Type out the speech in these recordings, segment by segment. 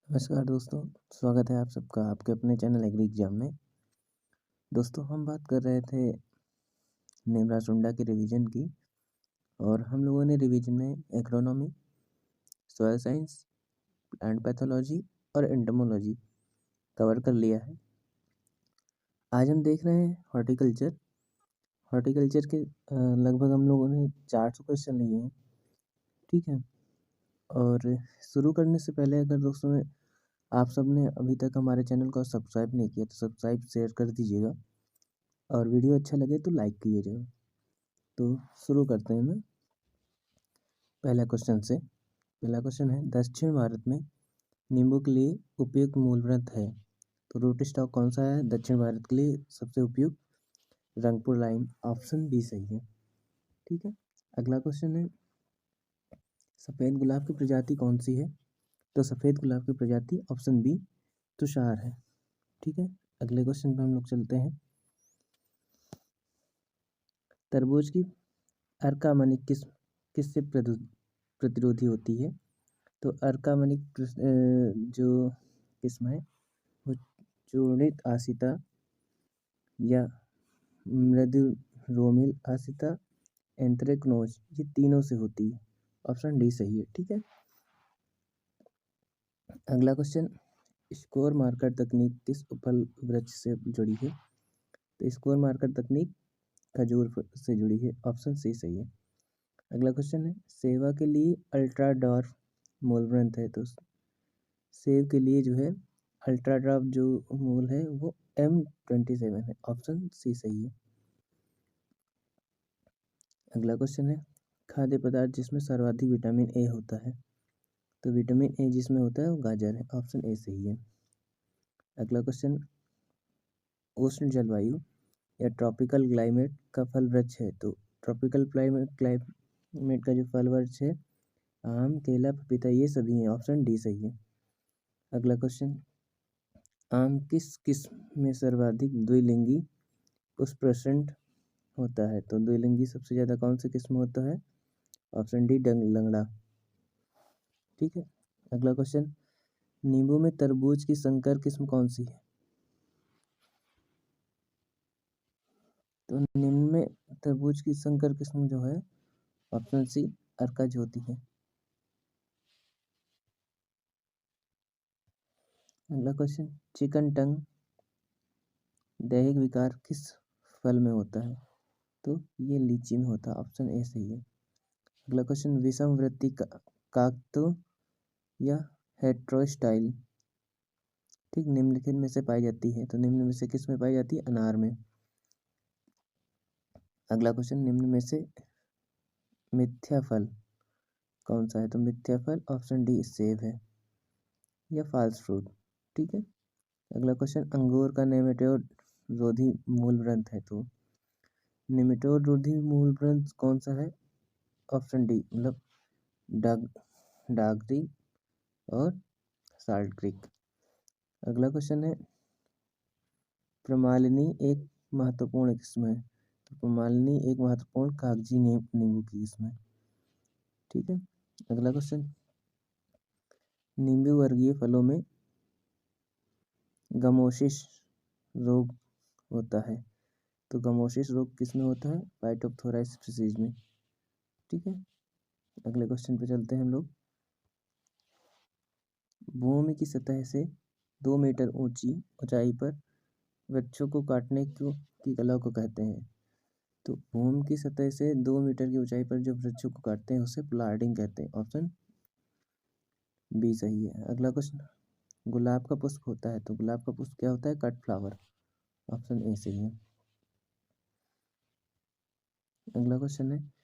नमस्कार दोस्तों, स्वागत है आप सबका आपके अपने चैनल एग्री एग्जाम में। दोस्तों हम बात कर रहे थे नेमराज टुंडा के रिवीजन की और हम लोगों ने रिवीजन में agronomy, soil science, plant pathology और एंटोमोलॉजी कवर कर लिया है। आज हम देख रहे हैं हॉर्टिकल्चर के लगभग हम लोगों ने 400 क्वेश्चन लिए हैं। ठीक है, और शुरू करने से पहले अगर दोस्तों ने आप सबने अभी तक हमारे चैनल को सब्सक्राइब नहीं किया तो सब्सक्राइब शेयर कर दीजिएगा और वीडियो अच्छा लगे तो लाइक कीजिएगा। तो शुरू करते हैं ना पहला क्वेश्चन है दक्षिण भारत में नींबू के लिए उपयुक्त मूल व्रत है। तो रूट स्टॉक कौन सा है दक्षिण भारत के लिए सबसे उपयुक्त? रंगपुर लाइम, ऑप्शन बी सही है। ठीक है, अगला क्वेश्चन है सफ़ेद गुलाब की प्रजाति कौन सी है? तो सफ़ेद गुलाब की प्रजाति ऑप्शन बी तुषार है। ठीक है, अगले क्वेश्चन पे हम लोग चलते हैं। तरबूज की अर्का मनिक किससे प्रतिरोधी होती है? तो अर्का मनिक जो किस्म है वो चूर्णित आसिता या मृदु रोमिल आसिता, एंथ्रेक्नोज, ये तीनों से होती है। ऑप्शन डी सही है। ठीक है, अगला क्वेश्चन स्कोर मार्कर तकनीक किस फल वृक्ष से जुड़ी है? तो स्कोर मार्कर तकनीक खजूर से जुड़ी है। ऑप्शन सी सही है। अगला क्वेश्चन है सेवा के लिए अल्ट्रा डॉर्फ मूल ग्रंथ है। तो सेव के लिए जो है अल्ट्रा डॉर्फ जो मूल है वो M27 है। ऑप्शन सी सही है। अगला क्वेश्चन है खाद्य पदार्थ जिसमें सर्वाधिक विटामिन ए होता है। तो विटामिन ए जिसमें होता है वो गाजर है। ऑप्शन ए सही है। अगला क्वेश्चन उष्ण जलवायु या ट्रॉपिकल क्लाइमेट का फल वृक्ष है। तो ट्रॉपिकल क्लाइमेट का जो फल वृक्ष है आम, केला, पपीता ये सभी हैं। ऑप्शन डी सही है। अगला क्वेश्चन आम किस किस्म में सर्वाधिक द्विलिंगी पुष्पप्रसंड होता है? तो द्विलिंगी सबसे ज़्यादा कौन सी किस्म होता है? ऑप्शन डी लंगड़ा। ठीक है, अगला क्वेश्चन नींबू में तरबूज की संकर किस्म कौन सी है? तो निम्न में तरबूज की संकर किस्म जो है ऑप्शन सी अर्का ज्योति है। अगला क्वेश्चन चिकन टंग दैहिक विकार किस फल में होता है? तो ये लीची में होता है। ऑप्शन ए सही है। अगला क्वेश्चन विषम वृत्ति काकतु या हेट्रोस्टाइल ठीक निम्नलिखित में से पाई जाती है। तो निम्न में से किस में पाई जाती है? अनार में। अगला क्वेश्चन निम्न में से मिथ्या फल कौन सा है? तो मिथ्या फल ऑप्शन डी सेब है या फॉल्स फ्रूट। ठीक है, अगला क्वेश्चन अंगूर का नेमेटोड रोधी मूल ग्रंथ है। तो नेमेटोड रोधी मूल ग्रंथ कौन सा है? ऑप्शन डी मतलब डागरी और साल्ट क्रिक। अगला क्वेश्चन है प्रमालिनी एक महत्वपूर्ण किस्म है। तो प्रमालिनी एक महत्वपूर्ण कागजी नींबू की किस्म है। ठीक है, अगला क्वेश्चन नींबू वर्गीय फलों में गमोसिस रोग होता है। तो गमोसिस रोग किस में होता है? फाइटोप्थोरा स्पीशीज में। ठीक है, अगले क्वेश्चन पे चलते हैं हम लोग। भूमि की सतह से 2 मीटर ऊंचाई पर वृक्षों को काटने की कला को कहते हैं। तो भूमि की सतह से 2 मीटर की ऊंचाई पर जो वृक्षों को काटते हैं उसे प्लाटिंग कहते हैं। ऑप्शन बी सही है। अगला क्वेश्चन गुलाब का पुष्प होता है। तो गुलाब का पुष्प क्या होता है? Cut flower. ऑप्शन ए सही है। अगला क्वेश्चन है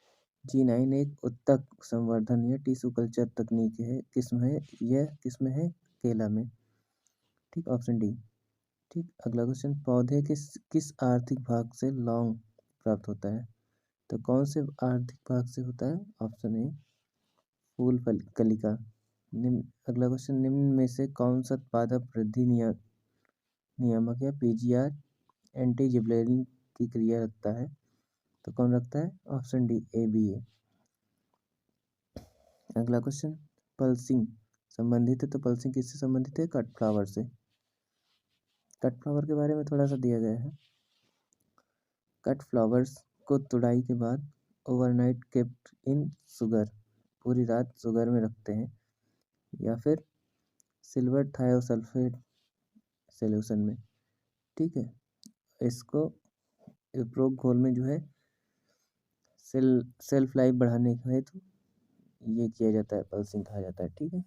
G9 एक उत्तक संवर्धन या टिश्यू कल्चर तकनीक है किस्म है, यह किस्म है केला में। ठीक, ऑप्शन डी। ठीक, अगला क्वेश्चन पौधे किस आर्थिक भाग से लौंग प्राप्त होता है? तो कौन से आर्थिक भाग से होता है? ऑप्शन ए फूल कलिका। निम्न अगला क्वेश्चन निम्न में से कौन सा पादप वृद्धि नियामक या PGR एंटी जिबरेलिन की क्रिया रखता है? तो कौन रखता है? Option D ABA। अगला क्वेश्चन पल्सिंग संबंधित है, तो पल्सिंग किससे संबंधित है? कट फ्लावर से। कट फ्लावर के बारे में थोड़ा सा दिया गया है। कट फ्लावर्स को तुड़ाई के बाद ओवरनाइट केप्ट इन शुगर, पूरी रात शुगर में रखते हैं, या फिर सिल्वर थायोसल्फेट सॉल्यूशन में। ठीक है, इसको उपरोक्त घोल में जो है सेल्फ लाइफ बढ़ाने के हेतु ये किया जाता है, पल्सिंग कहा जाता है। ठीक है,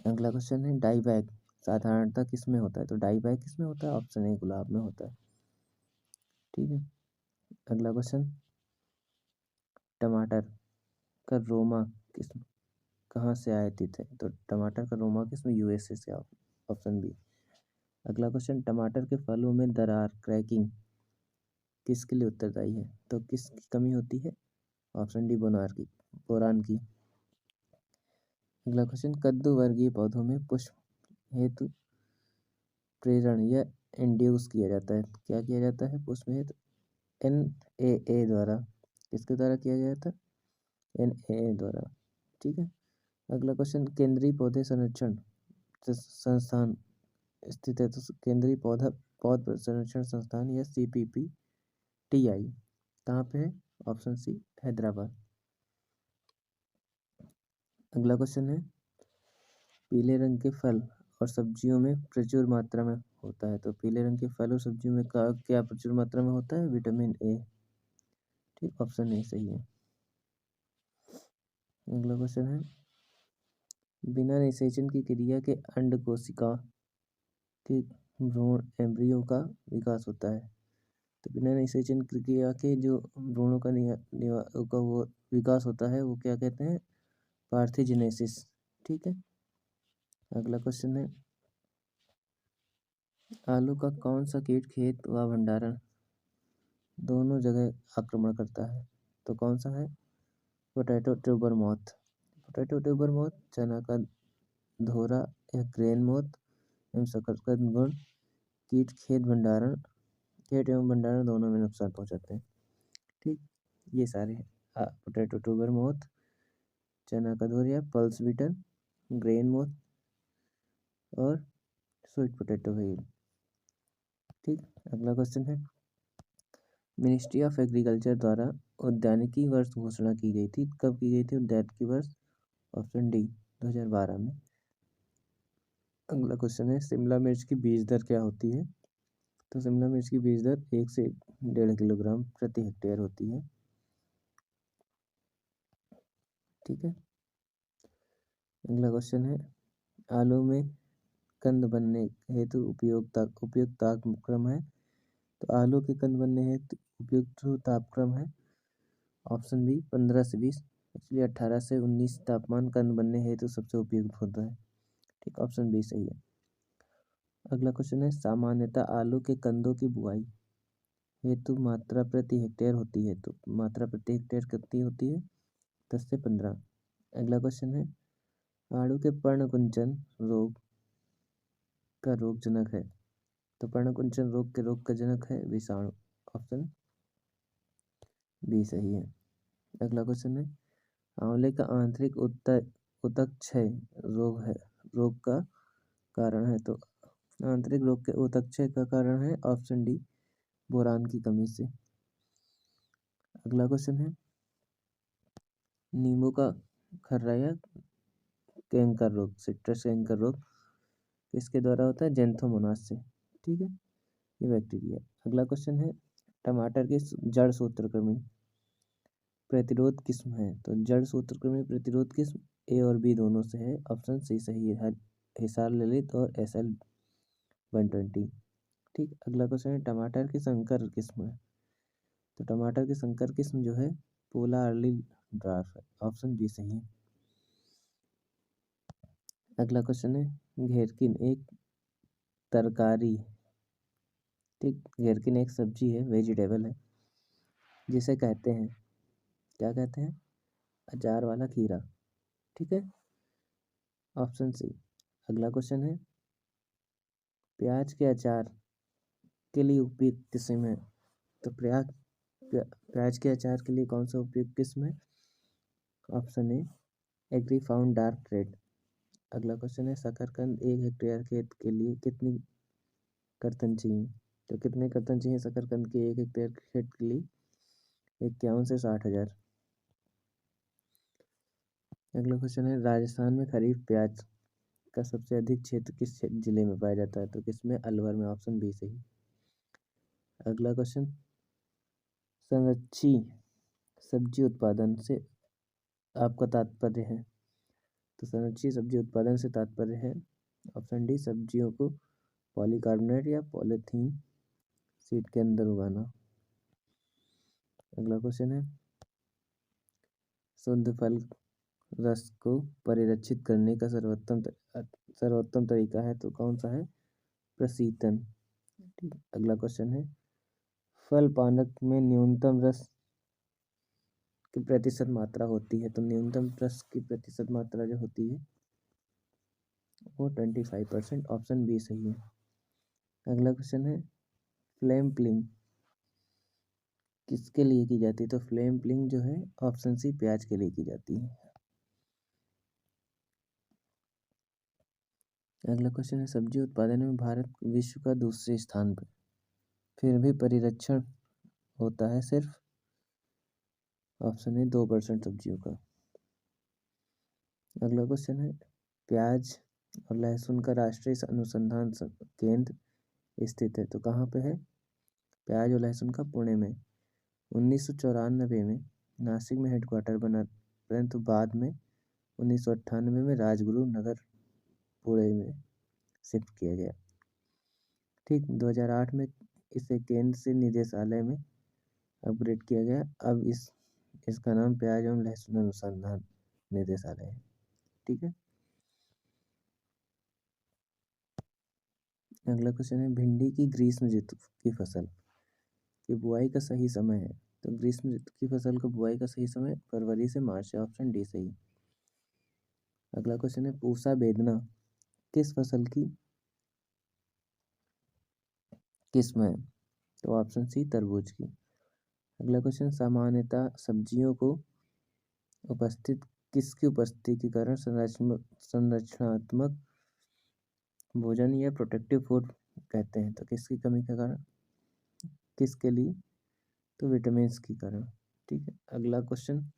अगला क्वेश्चन है डाई बैग साधारणतः किस में होता है? तो डाई बैग किस में होता है? ऑप्शन ए गुलाब में होता है। ठीक है, अगला क्वेश्चन, टमाटर का रोमा किस कहाँ से आयातित है? तो टमाटर का रोमा किस में? यूएसए से। Option B. अगला क्वेश्चन, टमाटर के फलों में दरार क्रैकिंग किसके लिए उत्तरदायी है? तो किसकी कमी होती है? ऑप्शन डी बोरान की। अगला क्वेश्चन, कद्दू वर्गीय पौधों में पुष्प हेतु प्रेरण या इंड्यूस किया जाता है। क्या किया जाता है? पुष्प हेतु NAA द्वारा। किसके द्वारा किया जाता है? NAA द्वारा। ठीक है, अगला क्वेश्चन, केंद्रीय पौधे संरक्षण संस्थान स्थित है। तो केंद्रीय पौध संरक्षण संस्थान या CPPTI कहाँ पे है? Option C Hyderabad. अगला क्वेश्चन है, पीले रंग के फल और सब्जियों में प्रचुर मात्रा में होता है। तो पीले रंग के फल और सब्जियों में क्या प्रचुर मात्रा में होता है? विटामिन ए। ठीक, ऑप्शन ए सही है। अगला क्वेश्चन है, बिना निषेचन की क्रिया के अंड कोशिका के भ्रूण एम्ब्रियो का विकास होता है। तो बिना निषेचन क्रिया के जो भ्रूणों का वो विकास होता है, वो क्या कहते हैं? पार्थिजिनेसिस। ठीक है, अगला क्वेश्चन है, आलू का कौन सा कीट खेत व भंडारण दोनों जगह आक्रमण करता है? तो कौन सा है? Potato tuber moth. Potato tuber moth, चना का धोरा या ग्रेन मॉथ एवं शकरकंद गुण कीट खेत एवं भंडारण दोनों में नुकसान पहुंचाते हैं। ठीक, ये सारे हैं पोटैटो ट्यूबर मॉथ, चना का धोरिया, पल्स बीटल, ग्रेन मॉथ और स्वीट पोटैटो है। ठीक, अगला क्वेश्चन है, मिनिस्ट्री ऑफ एग्रीकल्चर द्वारा उद्यानिकी वर्ष घोषणा की गई थी। कब की गई थी उद्यानिकी वर्ष? ऑप्शन डी 2012 में। अगला क्वेश्चन है, शिमला मिर्च की बीज दर क्या होती है? तो शिमला मिर्च की बीज दर 1 से 1.5 किलोग्राम प्रति हेक्टेयर होती है। ठीक है, अगला क्वेश्चन है, आलू में कंद बनने हेतु उपयुक्त तापक्रम है। तो आलू के कंद बनने हेतु उपयुक्त तापक्रम है ऑप्शन बी 15 से 20, इसलिए 18 से 19 तापमान कंद बनने हेतु सबसे उपयुक्त होता है। ठीक, ऑप्शन बी सही है। अगला क्वेश्चन है, सामान्यतः आलू के कंदों की बुआई हेतु मात्रा प्रति हेक्टेयर होती है। तो मात्रा प्रति हेक्टेयर कितनी होती है? 10 से 15। अगला क्वेश्चन है, आलू के पर्णकुंचन रोग का रोग जनक है। तो पर्णकुंचन रोग का जनक है विषाणु। ऑप्शन बी सही है। अगला क्वेश्चन है, आंवले का आंतरिक उतक क्षय रोग का कारण है। तो आंतरिक रोग के उतक क्षय का कारण है ऑप्शन डी बोरान की कमी से। अगला क्वेश्चन है, नींबू का खर्रा या कैंकर रोग, सिट्रस कैंकर रोग किसके द्वारा होता है? जेंथोमोनास से। ठीक है, ये बैक्टीरिया। अगला क्वेश्चन है, टमाटर की जड़ सूत्रकृमि प्रतिरोध किस्म है। तो जड़ सूत्रकृमि प्रतिरोध किस्म ए और बी दोनों से है। ऑप्शन सी सही है, हिसार ललित और SL120। ठीक, अगला क्वेश्चन है, टमाटर की संकर किस्म है। तो टमाटर की संकर किस्म जो है पोला अर्ली ड्राफ है। ऑप्शन बी सही है। अगला क्वेश्चन है, घेरकिन एक तरकारी, ठीक, घेरकिन एक सब्जी है, वेजिटेबल है, जिसे कहते हैं, क्या कहते हैं? अचार वाला खीरा। ठीक है, ऑप्शन सी। अगला क्वेश्चन है, प्याज के अचार के लिए उपयुक्त किस्म है। तो प्याज के अचार के लिए कौन सा उपयुक्त किस्म है? Option A agri found dark red. अगला क्वेश्चन है शकरकंद 1 हेक्टेयर खेत के लिए कितनी कर्तन चाहिए? तो कितने कर्तन चाहिए शकरकंद के 1 हेक्टेयर खेत के लिए? 51 से 60 हज़ार। अगला क्वेश्चन है राजस्थान में खरीफ प्याज का सबसे अधिक क्षेत्र किस जिले में पाया जाता है? तो किसमें? अलवर में। ऑप्शन बी सही। अगला क्वेश्चन संरक्षी सब्जी उत्पादन से आपका तात्पर्य है? तो संरक्षी सब्जी उत्पादन से तात्पर्य है ऑप्शन डी सब्जियों को पॉलीकार्बोनेट या पॉलीथीन शीट के अंदर उगाना। अगला क्वेश्चन है शुद्ध फल रस को परिरक्षित करने का सर्वोत्तम तरीका है तो कौन सा है? प्रशीतन। ठीक। अगला क्वेश्चन है फल पानक में न्यूनतम रस की प्रतिशत मात्रा होती है? तो न्यूनतम रस की प्रतिशत मात्रा जो होती है वो 25%। ऑप्शन बी सही है। अगला क्वेश्चन है फ्लेम प्लिंग किसके लिए की जाती है? तो फ्लेम प्लिंग जो है ऑप्शन सी प्याज के लिए की जाती है। अगला क्वेश्चन है सब्जी उत्पादन में भारत विश्व का दूसरे स्थान पर, फिर भी परिरक्षण होता है सिर्फ? ऑप्शन है 2% सब्जियों का। अगला क्वेश्चन है प्याज और लहसुन का राष्ट्रीय अनुसंधान केंद्र स्थित है तो कहाँ पे है? प्याज और लहसुन का पुणे में। 1994 में नासिक में हेडक्वार्टर बना, परंतु बाद में 1998 में राजगुरु नगर पुणे में शिफ्ट किया गया। ठीक। 2008 में इसे केंद्र से निदेशालय में अपग्रेड किया गया। अब इसका नाम प्याज एवं लहसुन अनुसंधान निदेशालय है। ठीक है। अगला क्वेश्चन है भिंडी की ग्रीष्म ऋतु की फसल की बुआई का सही समय है? तो ग्रीष्म ऋतु की फसल को बुआई का सही समय फरवरी से मार्च है। ऑप्शन डी सही। अगला क्वेश्चन है पूसा बेदना किस फसल की किस्म है? तो ऑप्शन सी तरबूज की। अगला क्वेश्चन सामान्यतः सब्जियों को उपस्थित किसकी उपस्थिति के कारण संरचनात्मक भोजन या प्रोटेक्टिव फूड कहते हैं? तो किसकी कमी के कारण? किसके लिए? तो विटामिन के कारण। ठीक है। अगला क्वेश्चन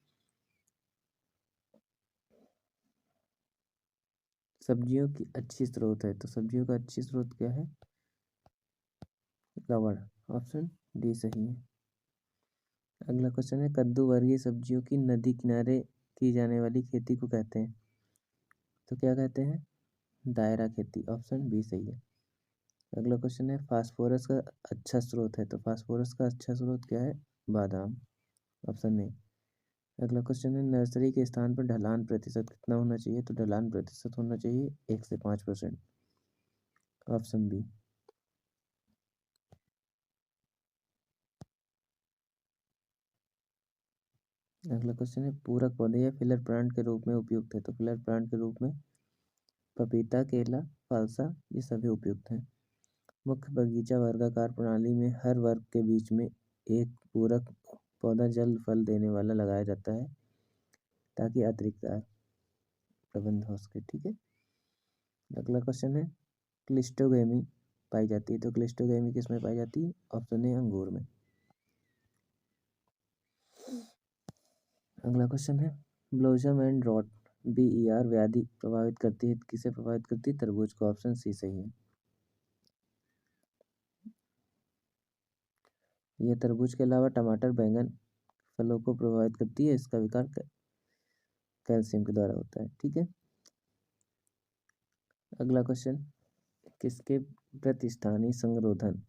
सब्जियों की अच्छी स्रोत है तो सब्जियों का अच्छी स्रोत क्या है? रबड़। ऑप्शन डी सही है। अगला क्वेश्चन है कद्दू वर्गीय सब्जियों की नदी किनारे की जाने वाली खेती को कहते हैं? तो क्या कहते हैं? दायरा खेती। ऑप्शन बी सही है। अगला क्वेश्चन है फास्फोरस का अच्छा स्रोत है तो फास्फोरस का अच्छा स्रोत क्या है? बादाम। Option A. अगला क्वेश्चन है नर्सरी के स्थान पर ढलान प्रतिशत कितना होना चाहिए? तो ढलान प्रतिशत होना चाहिए 1 से 5%। Option B. अगला क्वेश्चन है पूरक पौधे या फिलर प्लांट के रूप में उपयुक्त है? तो फिलर प्लांट के रूप में पपीता, केला, फालसा ये सभी उपयुक्त हैं। मुख्य बगीचा वर्गाकार प्रणाली में हर वर्ग के बीच में एक पूरक पौधा जल्द फल देने वाला लगाया जाता है ताकि अतिरिक्त प्रबंध हो सके। ठीक है। अगला क्वेश्चन है क्लिस्टोगेमी पाई जाती है तो क्लिस्टोगेमी किस में पाई जाती है? ऑप्शन ए अंगूर में। अगला क्वेश्चन है ब्लोजम एंड रॉट BER व्याधि प्रभावित करती है किसे प्रभावित करती है? तरबूज को। ऑप्शन सी सही है। यह तरबूज के अलावा टमाटर बैंगन फलों को प्रभावित करती है। इसका विकार कैल्शियम के द्वारा होता है। ठीक है। अगला क्वेश्चन किसके प्रतिस्थानी संरोधन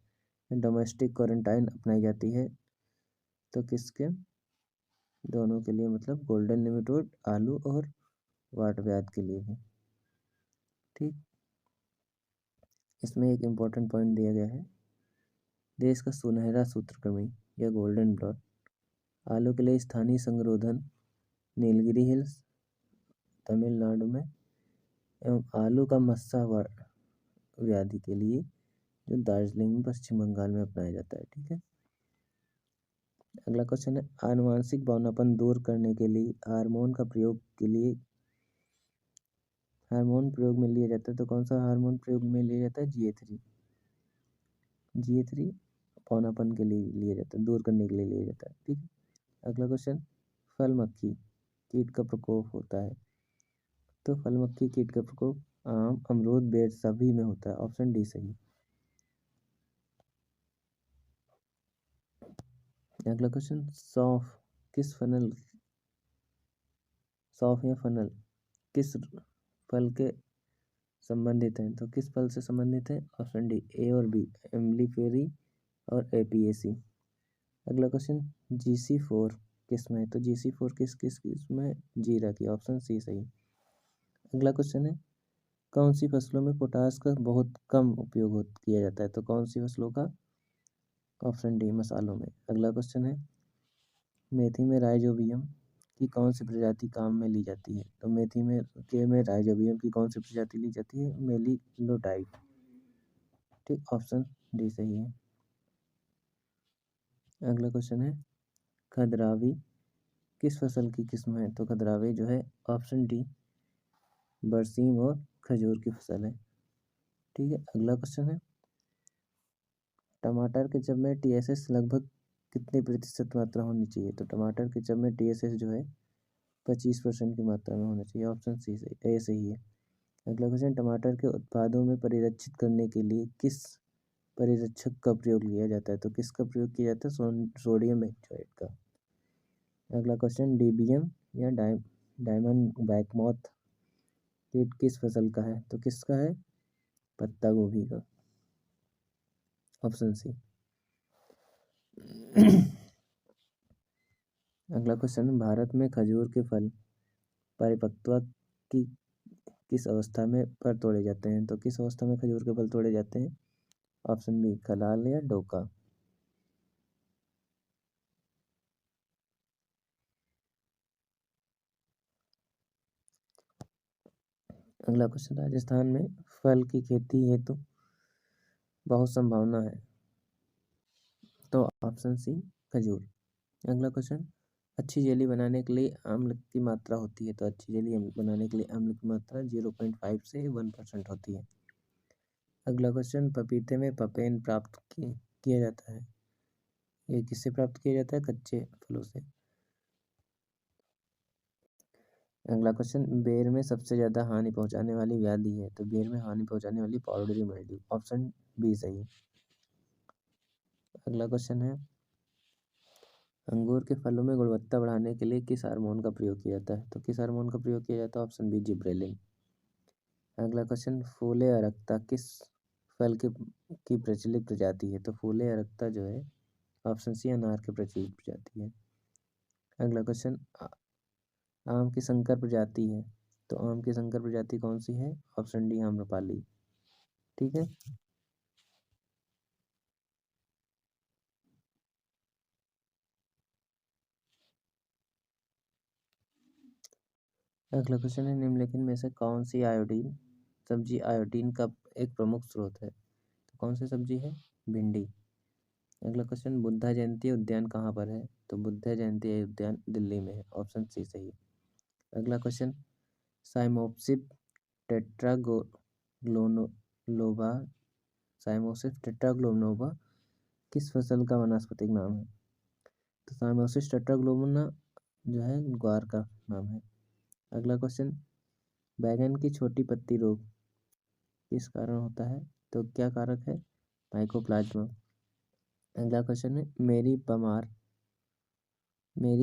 डोमेस्टिक क्वारंटाइन अपनाई जाती है? तो किसके? दोनों के लिए मतलब गोल्डन निमेटोड आलू और वाट व्याध के लिए भी। ठीक। इसमें एक इम्पॉर्टेंट पॉइंट दिया गया है देश का सुनहरा सूत्रकृमि या गोल्डन ब्लॉट आलू के लिए स्थानीय संरोधन नीलगिरी हिल्स तमिलनाडु में एवं आलू का मस्सा व्याधि के लिए जो दार्जिलिंग में पश्चिम बंगाल में अपनाया जाता है। ठीक है। अगला क्वेश्चन है आनुवांशिक बौनापन दूर करने के लिए हार्मोन का प्रयोग के लिए हार्मोन प्रयोग में लिया जाता है, तो कौन सा हार्मोन प्रयोग में लिया जाता है? GA3। GA3 पौनापन के लिए लिया जाता है, दूर करने के लिए लिया जाता है। ठीक है, अगला क्वेश्चन, फल मक्खी कीट का प्रकोप होता है, तो फल मक्खी कीट का प्रकोप आम, अमरूद, बेर सभी में होता है। ऑप्शन डी सही। अगला क्वेश्चन, सौंफ किस फनल सौंफ या फनल किस फल के संबंधित हैं? तो किस फल से संबंधित है? ऑप्शन डी ए और बी, एम्बलीफेरी और एपीएसी। अगला क्वेश्चन, GC4 किस में है? तो GC4 किस में? जीरा की। ऑप्शन सी सही। अगला क्वेश्चन है, कौन सी फसलों में पोटास का बहुत कम उपयोग किया जाता है? तो कौन सी फसलों का? ऑप्शन डी मसालों में। अगला क्वेश्चन है, मेथी में राइजोबियम की कौन सी प्रजाति काम में ली जाती है? तो मेथी में राइजोबियम की कौन सी प्रजाति ली जाती है? मेलिलोटाइप। ठीक, ऑप्शन डी सही है। अगला क्वेश्चन है, खद्रावी किस फसल की किस्म है? तो खद्रावी जो है, ऑप्शन डी बरसीम और खजूर की फसल है। ठीक है, अगला क्वेश्चन है, टमाटर के जब में TSS लगभग कितनी प्रतिशत मात्रा होनी चाहिए? तो टमाटर के जब में TSS जो है 25% की मात्रा में होना चाहिए। ऑप्शन सी सही, ए सही है। अगला क्वेश्चन, टमाटर के उत्पादों में परिरक्षित करने के लिए किस परिरक्षक का प्रयोग किया जाता है? तो किसका प्रयोग किया जाता है? सोडियम बेंजोएट का। अगला क्वेश्चन, डीबीएम या डायमंड बैकमोथ कीट किस फसल का है? तो किसका है? पत्ता गोभी का। Option C. अगला क्वेश्चन, भारत में खजूर के फल परिपक्वता की किस अवस्था में पर तोड़े जाते हैं? तो किस अवस्था में खजूर के फल तोड़े जाते हैं? ऑप्शन बी खलाल या डोका। अगला क्वेश्चन, राजस्थान में फल की खेती हेतु बहुत संभावना है, तो ऑप्शन सी खजूर। अगला क्वेश्चन, अच्छी जेली बनाने के लिए अम्ल की मात्रा होती है, तो अच्छी जेली बनाने के लिए अम्ल की मात्रा 0.5 से 1% होती है। अगला क्वेश्चन, पपीते में पपेन प्राप्त किया जाता है, ये किससे प्राप्त किया जाता है? कच्चे फलों से। अगला क्वेश्चन, बेर में सबसे ज्यादा हानि पहुंचाने वाली व्याधि है, तो बेर में हानि पहुंचाने वाली पाउडरी मिल्ड्यू। ऑप्शन बी सही। अगला क्वेश्चन है, अंगूर के फलों में गुणवत्ता बढ़ाने के लिए किस हार्मोन का प्रयोग किया जाता है? तो किस हार्मोन का प्रयोग किया जाता है? Option B gibberellin. अगला क्वेश्चन, फूले अरक्ता किस फल की प्रचलित प्रजाति है? तो फूले अरक्ता जो है, ऑप्शन सी अनार की प्रचलित प्रजाति है। अगला क्वेश्चन, आम की संकर प्रजाति है, तो आम की संकर प्रजाति कौन सी है? Option D Amrapali. ठीक है, अगला क्वेश्चन है, निम्नलिखित में से कौन सी सब्जी आयोडीन का एक प्रमुख स्रोत है? तो कौन सी सब्जी है? भिंडी। अगला क्वेश्चन, बुद्धा जयंती उद्यान कहाँ पर है? तो बुद्धा जयंती उद्यान दिल्ली में है। ऑप्शन सी सही। अगला क्वेश्चन, साइमोप्सिस टेट्राग्लोनोवा साइमोप्सिस टेट्राग्लोनोवा किस फसल का वानस्पतिक नाम है? तो साइमोप्सिस टेट्राग्लोनोवा जो है ग्वार का नाम है। अगला क्वेश्चन, बैगन की छोटी पत्ती रोग किस कारण होता है? तो क्या कारक है? माइकोप्लाज्मा। अगला क्वेश्चन है, मेरी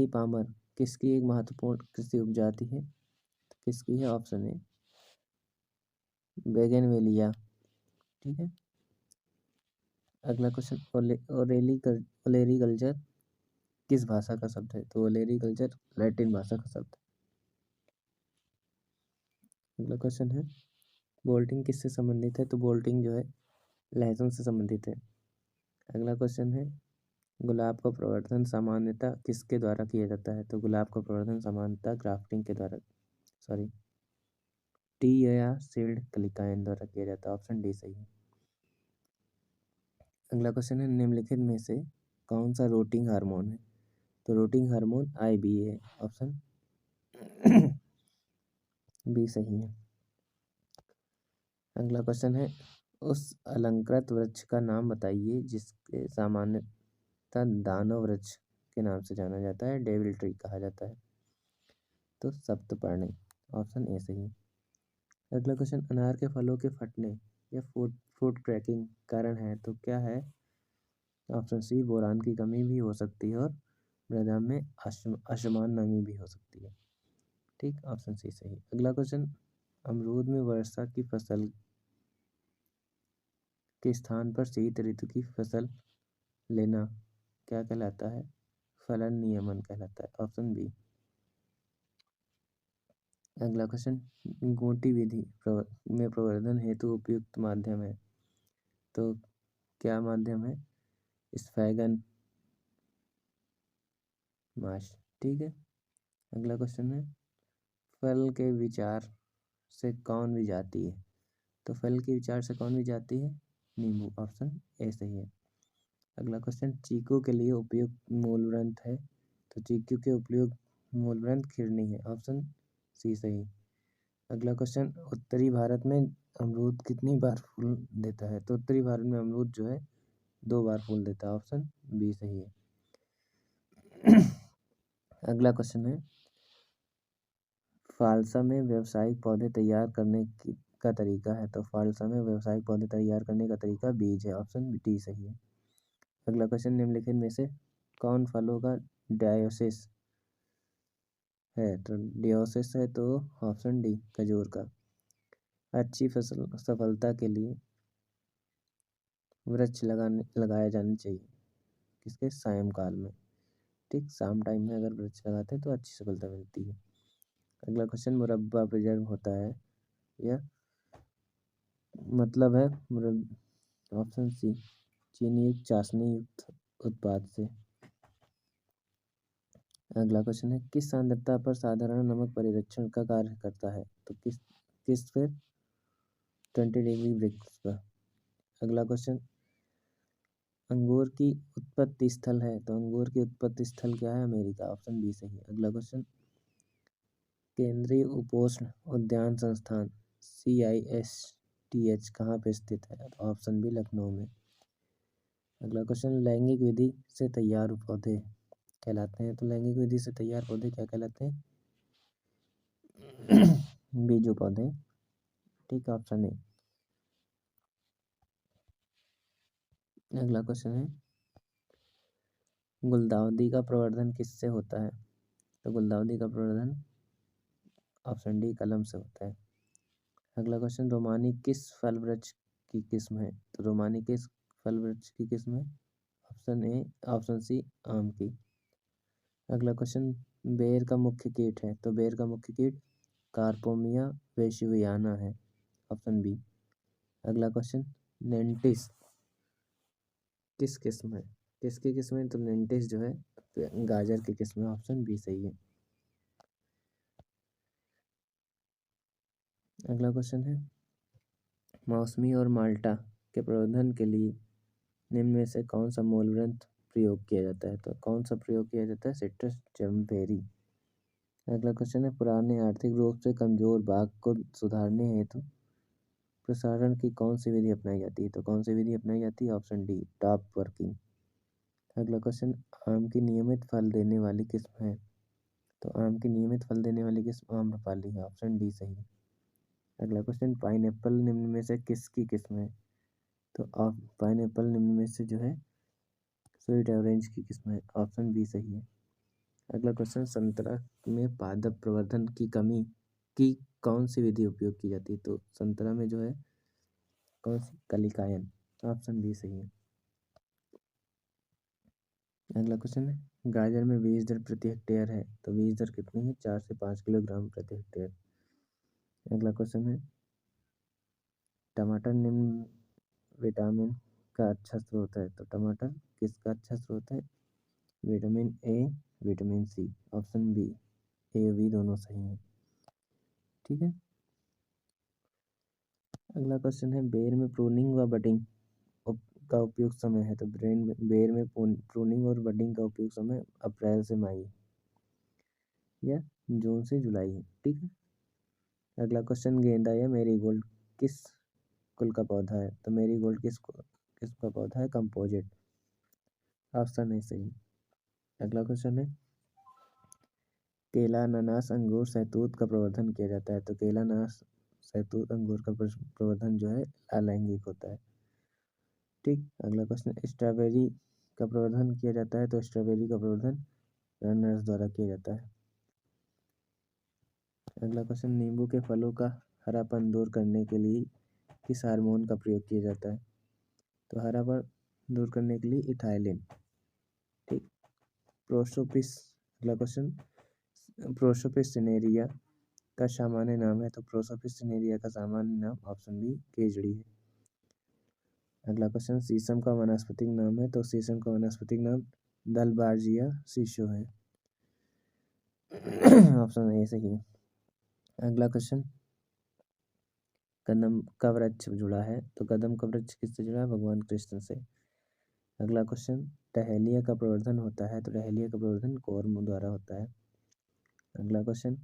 पामर किसकी एक महत्वपूर्ण कृषि उपजाति है? तो किसकी है? Option A bougainvillea. ठीक है, अगला क्वेश्चन, ओलेरीकल्चर किस भाषा का शब्द है? तो ओलेरीकल्चर लैटिन भाषा का शब्द है। अगला क्वेश्चन है, बोल्टिंग किससे संबंधित है? तो बोल्टिंग जो है लहसुन से संबंधित है। अगला क्वेश्चन है, गुलाब का प्रवर्धन सामान्यतः किसके द्वारा किया जाता है? तो गुलाब का प्रवर्धन सामान्यतः ग्राफ्टिंग के द्वारा टी या सील्ड कलिकाएं द्वारा किया जाता है। ऑप्शन डी सही है। अगला क्वेश्चन है, निम्नलिखित में से कौन सा रूटिंग हार्मोन है? तो रूटिंग हार्मोन IBA है। ऑप्शन बी सही है। अगला क्वेश्चन है, उस अलंकृत वृक्ष का नाम बताइए जिसके सामान्यतः दानव वृक्ष के नाम से जाना जाता है, डेविल ट्री कहा जाता है। तो सप्तपर्णी, ऑप्शन ए सही है। अगला क्वेश्चन, अनार के फलों के फटने या फ्रूट क्रैकिंग कारण है तो क्या है? ऑप्शन सी, बोरान की कमी भी हो सकती है और मृदा में असमान नमी भी हो सकती है। ठीक, ऑप्शन सी सही। अगला क्वेश्चन, अमरूद में वर्षा की फसल के स्थान पर शीत ऋतु की फसल लेना क्या कहलाता है? फलन नियमन कहलाता है, ऑप्शन बी। अगला क्वेश्चन, गोटी विधि में प्रवर्धन हेतु उपयुक्त माध्यम है तो क्या माध्यम है? स्फैगन माश। ठीक है। अगला क्वेश्चन है, फल के विचार से कौन भी जाती है? तो फल के विचार से कौन भी जाती है? नींबू, ऑप्शन ए सही है। अगला क्वेश्चन, चीकू के लिए उपयुक्त मूल ग्रंथ है तो चीकू के उपयुक्त मूल ग्रंथ खिरनी है, ऑप्शन सी सही। अगला क्वेश्चन, उत्तरी भारत में अमरूद कितनी बार फूल देता है? तो उत्तरी भारत में अमरूद जो है 2 बार फूल देता है, ऑप्शन बी सही है। अगला क्वेश्चन है, फालसा में व्यावसायिक पौधे तैयार करने का तरीका है तो फालसा में व्यावसायिक पौधे तैयार करने का तरीका बीज है, ऑप्शन डी सही है। अगला क्वेश्चन, निम्नलिखित में से कौन फलों का डायोसिस है? तो डियोसिस है तो ऑप्शन डी, खजूर का। अच्छी फसल सफलता के लिए वृक्ष लगाया जाना चाहिए किसके? सायंकाल में। ठीक, शाम टाइम में अगर वृक्ष लगाते हैं तो अच्छी सफलता मिलती है। अगला क्वेश्चन, मुरब्बा प्रिजर्व होता है यह मतलब है ऑप्शन सी, चीनी युक्त चाशनी युक्त उत्पाद से। अगला क्वेश्चन है, किस सांद्रता पर साधारण नमक परिरक्षण का कार्य करता है? तो किस फिर 20 डिग्री ब्रिक्स पर। अगला क्वेश्चन, अंगूर की उत्पत्ति स्थल है तो अंगूर की उत्पत्ति स्थल क्या है? अमेरिका, ऑप्शन बी सही है। अगला क्वेश्चन, केंद्रीय उपोष्ण उद्यान संस्थान CISTH कहाँ पे स्थित है? तो ऑप्शन बी, लखनऊ में। अगला क्वेश्चन, लैंगिक विधि से तैयार पौधे कहलाते हैं तो लैंगिक विधि से तैयार पौधे क्या कहलाते हैं? बीजू पौधे। ठीक, ऑप्शन ए। अगला क्वेश्चन है, गुलदाउदी का प्रवर्धन किससे होता है? तो गुलदाउदी का प्रवर्धन ऑप्शन डी, कलम से होता है। अगला क्वेश्चन, रोमानी किस फल वृक्ष की किस्म है? तो रोमानी किस फल वृक्ष की किस्म है? ऑप्शन ए, ऑप्शन सी, आम की। अगला क्वेश्चन, बेर का मुख्य कीट है तो बेर का मुख्य कीट कार्पोमिया वेशुवियाना है, ऑप्शन बी। अगला क्वेश्चन, नेंटिस किस किस्म है? किसकी किस्म है? तो नेंटिस जो है गाजर की किस्म है, ऑप्शन बी सही है। अगला क्वेश्चन है, मौसमी और माल्टा के प्रवर्धन के लिए निम्न में से कौन सा मूल ग्रंथ प्रयोग किया जाता है? तो कौन सा प्रयोग किया जाता है? सिट्रस जैम्पेरी। अगला क्वेश्चन है, पुराने आर्थिक रूप से कमजोर बाग को सुधारने हेतु प्रसारण की कौन सी विधि अपनाई जाती है? तो कौन सी विधि अपनाई जाती है? Option D, top working. अगला क्वेश्चन, आम की नियमित फल देने वाली किस्म है तो आम की नियमित फल देने वाली किस्म आम्रपाली है, ऑप्शन डी सही। अगला क्वेश्चन, पाइनएप्पल निम्न में से किसकी किस्म है? तो पाइनएप्पल निम्न में से जो है स्वीट ऑरेंज की किस्म है, ऑप्शन बी सही है। अगला क्वेश्चन, संतरा में पादप प्रवर्धन की कमी की कौन सी विधि उपयोग की जाती है? तो संतरा में जो है कौन सी? कलिकायन, ऑप्शन बी सही है। अगला क्वेश्चन है, गाजर में बीज दर प्रति हेक्टेयर है तो बीज दर कितनी है? 4 से 5 किलोग्राम प्रति हेक्टेयर। अगला क्वेश्चन है, टमाटर निम्न विटामिन का अच्छा स्रोत है तो टमाटर किसका अच्छा स्रोत है? Vitamin A, vitamin C, option B, A B दोनों सही हैं। ठीक है। अगला क्वेश्चन है, बेर में प्रूनिंग व बडिंग का उपयुक्त समय है तो बेर में प्रूनिंग और बडिंग का उपयुक्त समय अप्रैल से मई या जून से जुलाई है। ठीक है। अगला क्वेश्चन, गेंदा या मैरीगोल्ड किस कुल का पौधा है? तो मेरीगोल्ड किसका पौधा है? कंपोजिट। ऑप्शन नहीं सही। अगला क्वेश्चन है, केला, अनानास, अंगूर, सहतूत का प्रवर्धन किया जाता है। तो केला, अनानास, सहतूत, अंगूर का प्रवर्धन जो है अलैंगिक होता है। ठीक। अगला क्वेश्चन, स्ट्रॉबेरी का प्रवर्धन किया जाता है। तो स्ट्रॉबेरी का प्रवर्धन रनर्स द्वारा किया जाता है। अगला क्वेश्चन, नींबू के फलों का हरापन दूर करने के लिए किस हार्मोन का प्रयोग किया जाता है? तो हरापन दूर करने के लिए इथाइलिन। ठीक। प्रोसोपिस। अगला क्वेश्चन, प्रोसोपिस सिनेरिया का सामान्य नाम है। तो प्रोसोपिस सिनेरिया का सामान्य नाम ऑप्शन बी केजड़ी है। अगला क्वेश्चन, शीशम का वानस्पतिक नाम है। तो शीशम का वानस्पतिक नाम दलबार्जिया शीशो है। ऑप्शन ए सही है। अगला क्वेश्चन, कदम का वृक्ष जुड़ा है। तो कदम का वृक्ष किससे जुड़ा है? भगवान कृष्ण से। अगला क्वेश्चन, डहेलिया का प्रवर्धन होता है। तो डहेलिया का प्रवर्धन कौर्म द्वारा होता है। अगला क्वेश्चन,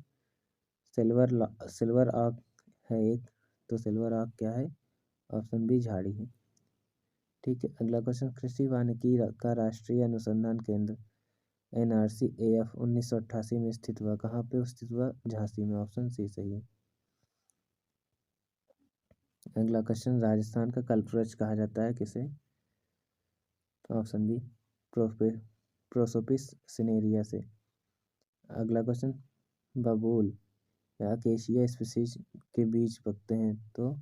सिल्वर आक है एक। तो सिल्वर आक क्या है? ऑप्शन बी झाड़ी है। ठीक है। अगला क्वेश्चन, कृषि वानिकी का राष्ट्रीय अनुसंधान केंद्र NRCAF 1988 में स्थित हुआ। कहाँ पे स्थित हुआ? झांसी में। ऑप्शन सी सही है। अगला क्वेश्चन, राजस्थान का कल्पवृक्ष कहा जाता है किसे? तो ऑप्शन बी प्रोसोपिस सिनेरिया से। अगला क्वेश्चन, बबूल या अकेशिया स्पीशीज के बीज पकते हैं। तो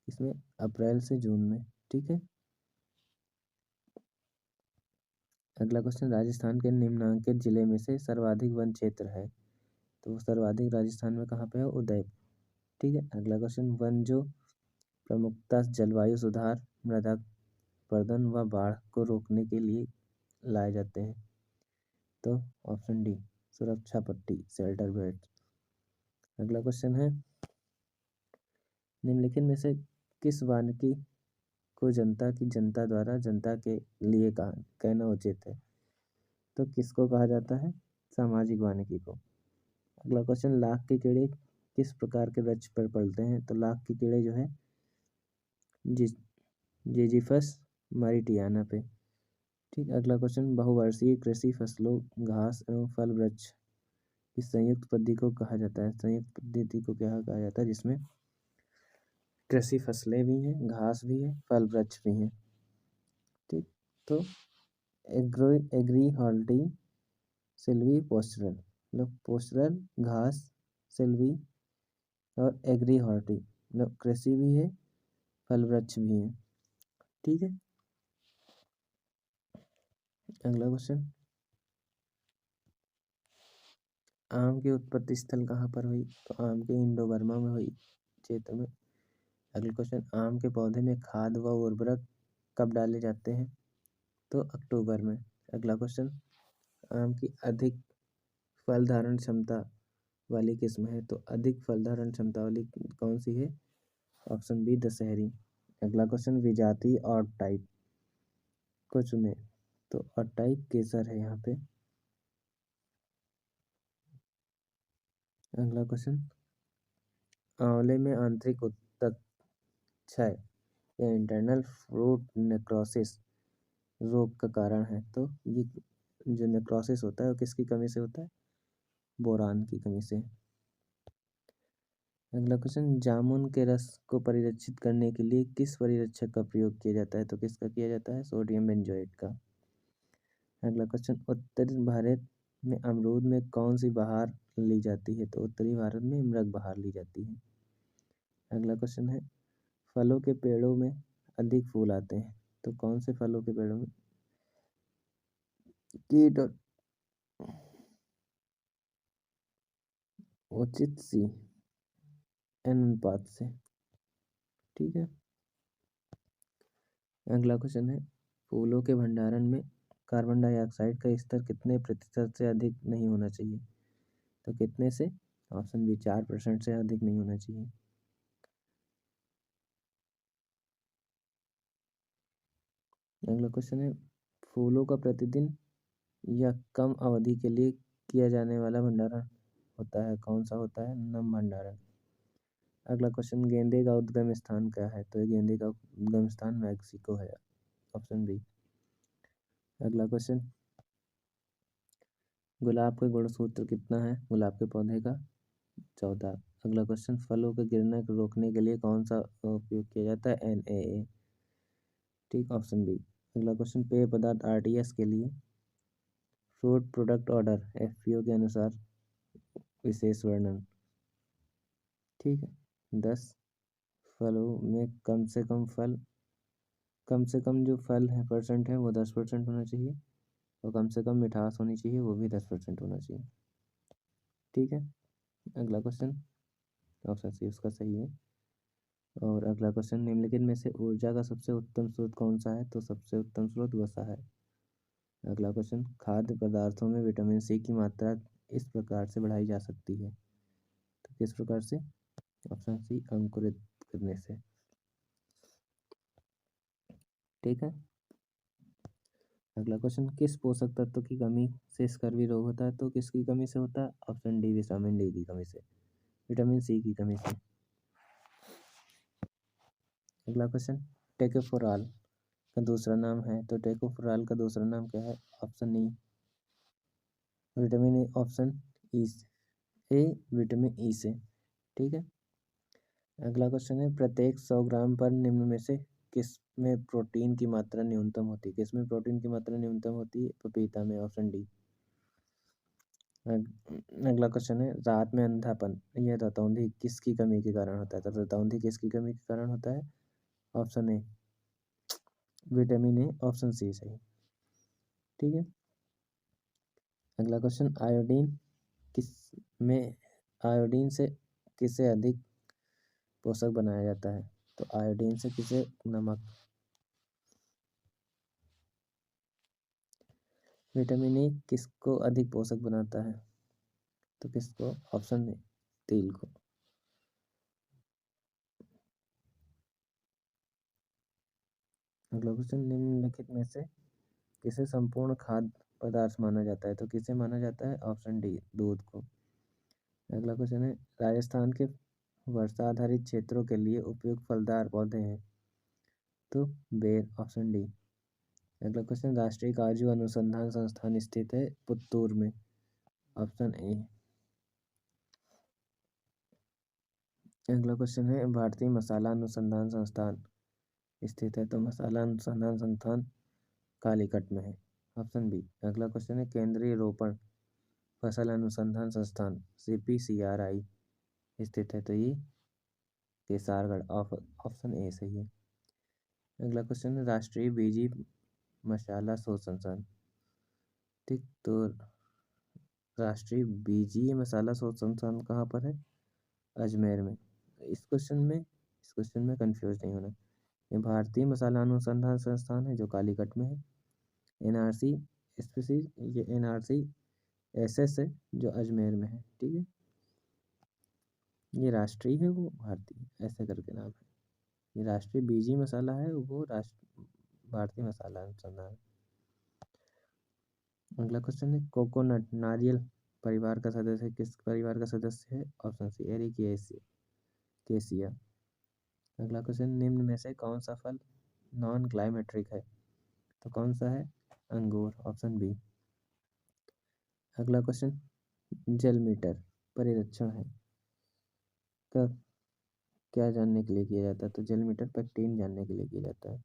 इसमें अप्रैल से जून में। ठीक है। अगला क्वेश्चन, राजस्थान के निम्नांकित जिले में से सर्वाधिक वन क्षेत्र है। तो वो सर्वाधिक राजस्थान में कहाँ पे है? उदयपुर। ठीक है। अगला क्वेश्चन, वन जो प्रमुखता जलवायु सुधार, मृदा अपरदन व बाढ़ को रोकने के लिए लाए जाते हैं। तो ऑप्शन डी सुरक्षा पट्टी, शेल्टर बेल्ट। अगला क्वेश्चन है, निम्नलिखित में से किस वानिकी को जनता द्वारा जनता के लिए कहना उचित है? तो किसको कहा जाता है? सामाजिक वानिकी को। अगला क्वेश्चन, लाख के कीड़े किस प्रकार के वृक्ष पर पलते हैं? तो लाख के कीड़े जो है जिजीफस मारिटियाना पे। ठीक। अगला क्वेश्चन, बहुवर्षीय कृषि फसलों, घास एवं फल वृक्ष इस संयुक्त पद्धति को कहा जाता है। संयुक्त पद्धति को क्या कहा जाता है? जिसमें कृषि फसलें भी हैं, घास भी है, फल वृक्ष भी हैं। ठीक। तो एग्री हॉल्टी सिल्वी पोस्चरल, मतलब पोस्चरल, घास, सिल्वी और एग्री हॉर्टी, मतलब कृषि भी है, फल वृक्ष भी है। ठीक है। अगला क्वेश्चन, आम की उत्पत्ति स्थल कहाँ पर हुई? तो आम के इंडो बर्मा में हुई क्षेत्र में। अगला क्वेश्चन, आम के पौधे में खाद व उर्वरक कब डाले जाते हैं? तो अक्टूबर में। अगला क्वेश्चन, आम की अधिक फल धारण क्षमता वाली किस्म है। तो अधिक फल धारण क्षमता वाली कौन सी है? Option B Dasheri. अगला क्वेश्चन, विजातीय और टाइप को चुने। तो और टाइप केसर है यहाँ पे। अगला क्वेश्चन, आंवले में आंतरिक उत्तक क्षय या इंटरनल फ्रूट नेक्रोसिस रोग का कारण है। तो ये जो नेक्रोसिस होता है वो किसकी कमी से होता है? बोरान की कमी से। अगला क्वेश्चन, जामुन के रस को परिरक्षित करने के लिए किस परिरक्षक का प्रयोग किया जाता है? तो किसका किया जाता है? सोडियम बेंजोएट का। अगला क्वेश्चन, उत्तरी भारत में अमरूद में कौन सी बहार ली जाती है? तो उत्तरी भारत में मृग बहार ली जाती है। अगला क्वेश्चन है, फलों के पेड़ों में अधिक फूल आते हैं। तो कौन से फलों के पेड़ों में? कीट और उचित सी अनुपात से। ठीक है। अगला क्वेश्चन है, फूलों के भंडारण में कार्बन डाइऑक्साइड का स्तर कितने प्रतिशत से अधिक नहीं होना चाहिए? तो कितने से? ऑप्शन बी 4% से अधिक नहीं होना चाहिए। अगला क्वेश्चन है, फूलों का प्रतिदिन या कम अवधि के लिए किया जाने वाला भंडारण होता है, कौन सा होता है? नम भंडारण। अगला क्वेश्चन, गेंदे का उद्गम स्थान क्या है? तो गेंदे का उद्गम स्थान मैक्सिको है, ऑप्शन बी। अगला क्वेश्चन, गुलाब का गुणसूत्र कितना है गुलाब के पौधे का? 14। अगला क्वेश्चन, फलों के गिरने को रोकने के लिए कौन सा उपयोग किया जाता है? NaA, ठीक, ऑप्शन बी। अगला क्वेश्चन, पेय पदार्थ RTS के लिए फ्रूट प्रोडक्ट ऑर्डर FPO के अनुसार विशेष वर्णन, ठीक है। 10, फलों में कम से कम जो फल है परसेंट है वो 10% होना चाहिए, और कम से कम मिठास होनी चाहिए, वो भी 10% होना चाहिए, ठीक है। अगला क्वेश्चन, ऑप्शन सी उसका सही है। और अगला क्वेश्चन, निम्नलिखित में से ऊर्जा का सबसे उत्तम स्रोत कौन सा है? तो सबसे उत्तम स्रोत वसा है। अगला क्वेश्चन, खाद्य पदार्थों में विटामिन सी की मात्रा इस प्रकार से बढ़ाई जा सकती है, तो किस प्रकार से? ऑप्शन सी, अंकुरित करने से, ठीक है। अगला क्वेश्चन, किस पोषक तत्व की कमी से स्कर्वी रोग होता है? तो किसकी कमी से होता है? ऑप्शन डी, विटामिन डी की कमी से, विटामिन सी की कमी से। अगला क्वेश्चन, टेकोफोराल का दूसरा नाम है, तो टेकोफोराल का दूसरा नाम क्या है? Option E, vitamin A, option E A, vitamin E से, ठीक है। अगला क्वेश्चन है, प्रत्येक 100 ग्राम पर निम्न में से किस में प्रोटीन की मात्रा न्यूनतम होती है? किस में प्रोटीन की मात्रा न्यूनतम होती है? पपीता में, ऑप्शन डी। अगला क्वेश्चन है, रात में अंधापन यह रतौंधी किसकी कमी के कारण होता है? तो रतौंधी किसकी कमी के कारण होता है? Option A, vitamin A, option C सही, ठीक है। अगला क्वेश्चन, किस में आयोडीन से किसे अधिक पोषक बनाया जाता है? तो आयोडीन से किसे? नमक। विटामिन ए किसको अधिक पोषक बनाता है? तो किसको? ऑप्शन ए, तिल को। अगला क्वेश्चन, निम्नलिखित में से किसे संपूर्ण खाद्य पदार्थ माना जाता है? तो किसे माना जाता है? ऑप्शन डी, दूध को। अगला क्वेश्चन है, राजस्थान के वर्षा आधारित क्षेत्रों के लिए उपयुक्त फलदार पौधे हैं? तो बेर, ऑप्शन डी। अगला क्वेश्चन, राष्ट्रीय काजू अनुसंधान संस्थान स्थित है पुत्तूर में, ऑप्शन ए। अगला क्वेश्चन है, भारतीय मसाला अनुसंधान संस्थान स्थित है, तो मसाला अनुसंधान संस्थान कालीकट में है, ऑप्शन बी। अगला क्वेश्चन है, केंद्रीय रोपण फसल अनुसंधान संस्थान CPCRI स्थित है, तो ये केसारगढ़, ऑप्शन ए सही है। अगला क्वेश्चन है, राष्ट्रीय बीजी मसाला शोध संस्थान, ठीक, तो राष्ट्रीय बीजीय मसाला शोध संस्थान कहाँ पर है? अजमेर में। इस क्वेश्चन में कंफ्यूज नहीं होना, ये भारतीय मसाला अनुसंधान संस्थान है जो कालीकट में है। NRC ये NRC SS है जो अजमेर में है, ठीक है। ये राष्ट्रीय है, वो भारतीय, ऐसे करके नाम है। ये राष्ट्रीय बीजी मसाला है, वो भारतीय मसाला अनुसंधान। अगला क्वेश्चन है, कोकोनट नारियल परिवार का सदस्य है, किस परिवार का सदस्य है? Option C, Ericaceae. अगला क्वेश्चन, निम्न में से कौन सा फल नॉन ग्लाइमेट्रिक है? तो कौन सा है? अंगूर, ऑप्शन बी। अगला क्वेश्चन, जल मीटर परिरक्षण है का क्या जानने के लिए किया जाता है? तो जल मीटर पैक्टीन जानने के लिए किया जाता है।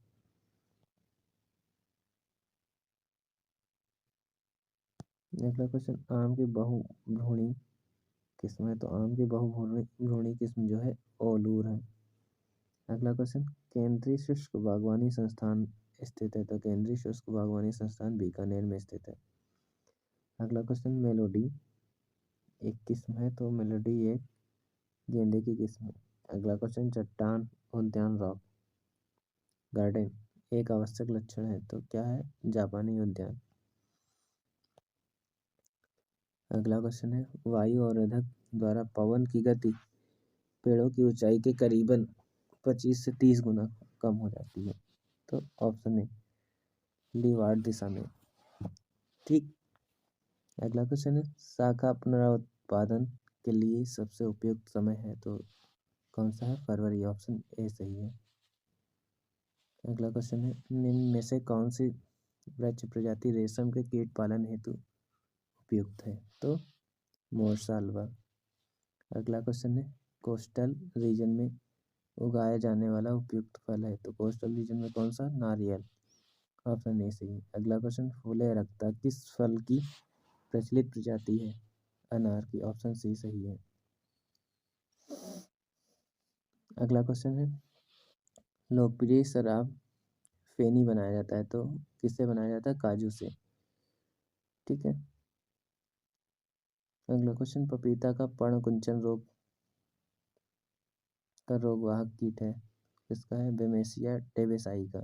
अगला क्वेश्चन, आम की बहुभ्रूणी किस्म है, तो आम की बहुभ्रूणी किस्म जो है ओलूर है। अगला क्वेश्चन, केंद्रीय शुष्क बागवानी संस्थान स्थित है, तो केंद्रीय शुष्क बागवानी संस्थान बीकानेर में स्थित है। अगला क्वेश्चन, मेलोडी एक किस्म है, तो मेलोडी एक गेंदे की किस्म है। अगला क्वेश्चन, चट्टान उद्यान रॉक गार्डन एक आवश्यक लक्षण है, तो क्या है? जापानी उद्यान। अगला क्वेश्चन है, वायु अवरोधक द्वारा पवन की गति पेड़ों की ऊंचाई के करीबन 25 से 30 गुना कम हो जाती है, तो ऑप्शन ए, लीवार्ड दिशा में, ठीक। अगला क्वेश्चन है, शाखा पुनरुत्पादन के लिए सबसे उपयुक्त समय है, तो कौन सा है? फरवरी। ऑप्शन ए सही है। अगला क्वेश्चन है, निम्न में से कौन सी वृक्ष प्रजाति रेशम के कीट पालन हेतु उपयुक्त है? तो मोरसालवा। अगला क्वेश्चन है, कोस्टल रीजन में उगाया जाने वाला उपयुक्त फल है? तो कोस्टल रीजन में कौन सा? नारियल। ऑप्शन ए सही। अगला क्वेश्चन, फूले रक्ता किस फल की प्रचलित प्रजाति है? अनार की। ऑप्शन सी सही है। अगला क्वेश्चन है, लोकप्रिय शराब फेनी बनाया जाता है? तो किससे बनाया जाता है? काजू से। ठीक है। अगला क्वेश्चन, पपीता का पर्णकुंचन रोग का रोगवाहक कीट है? किसका है? बेमेसिया टेबेसाई का।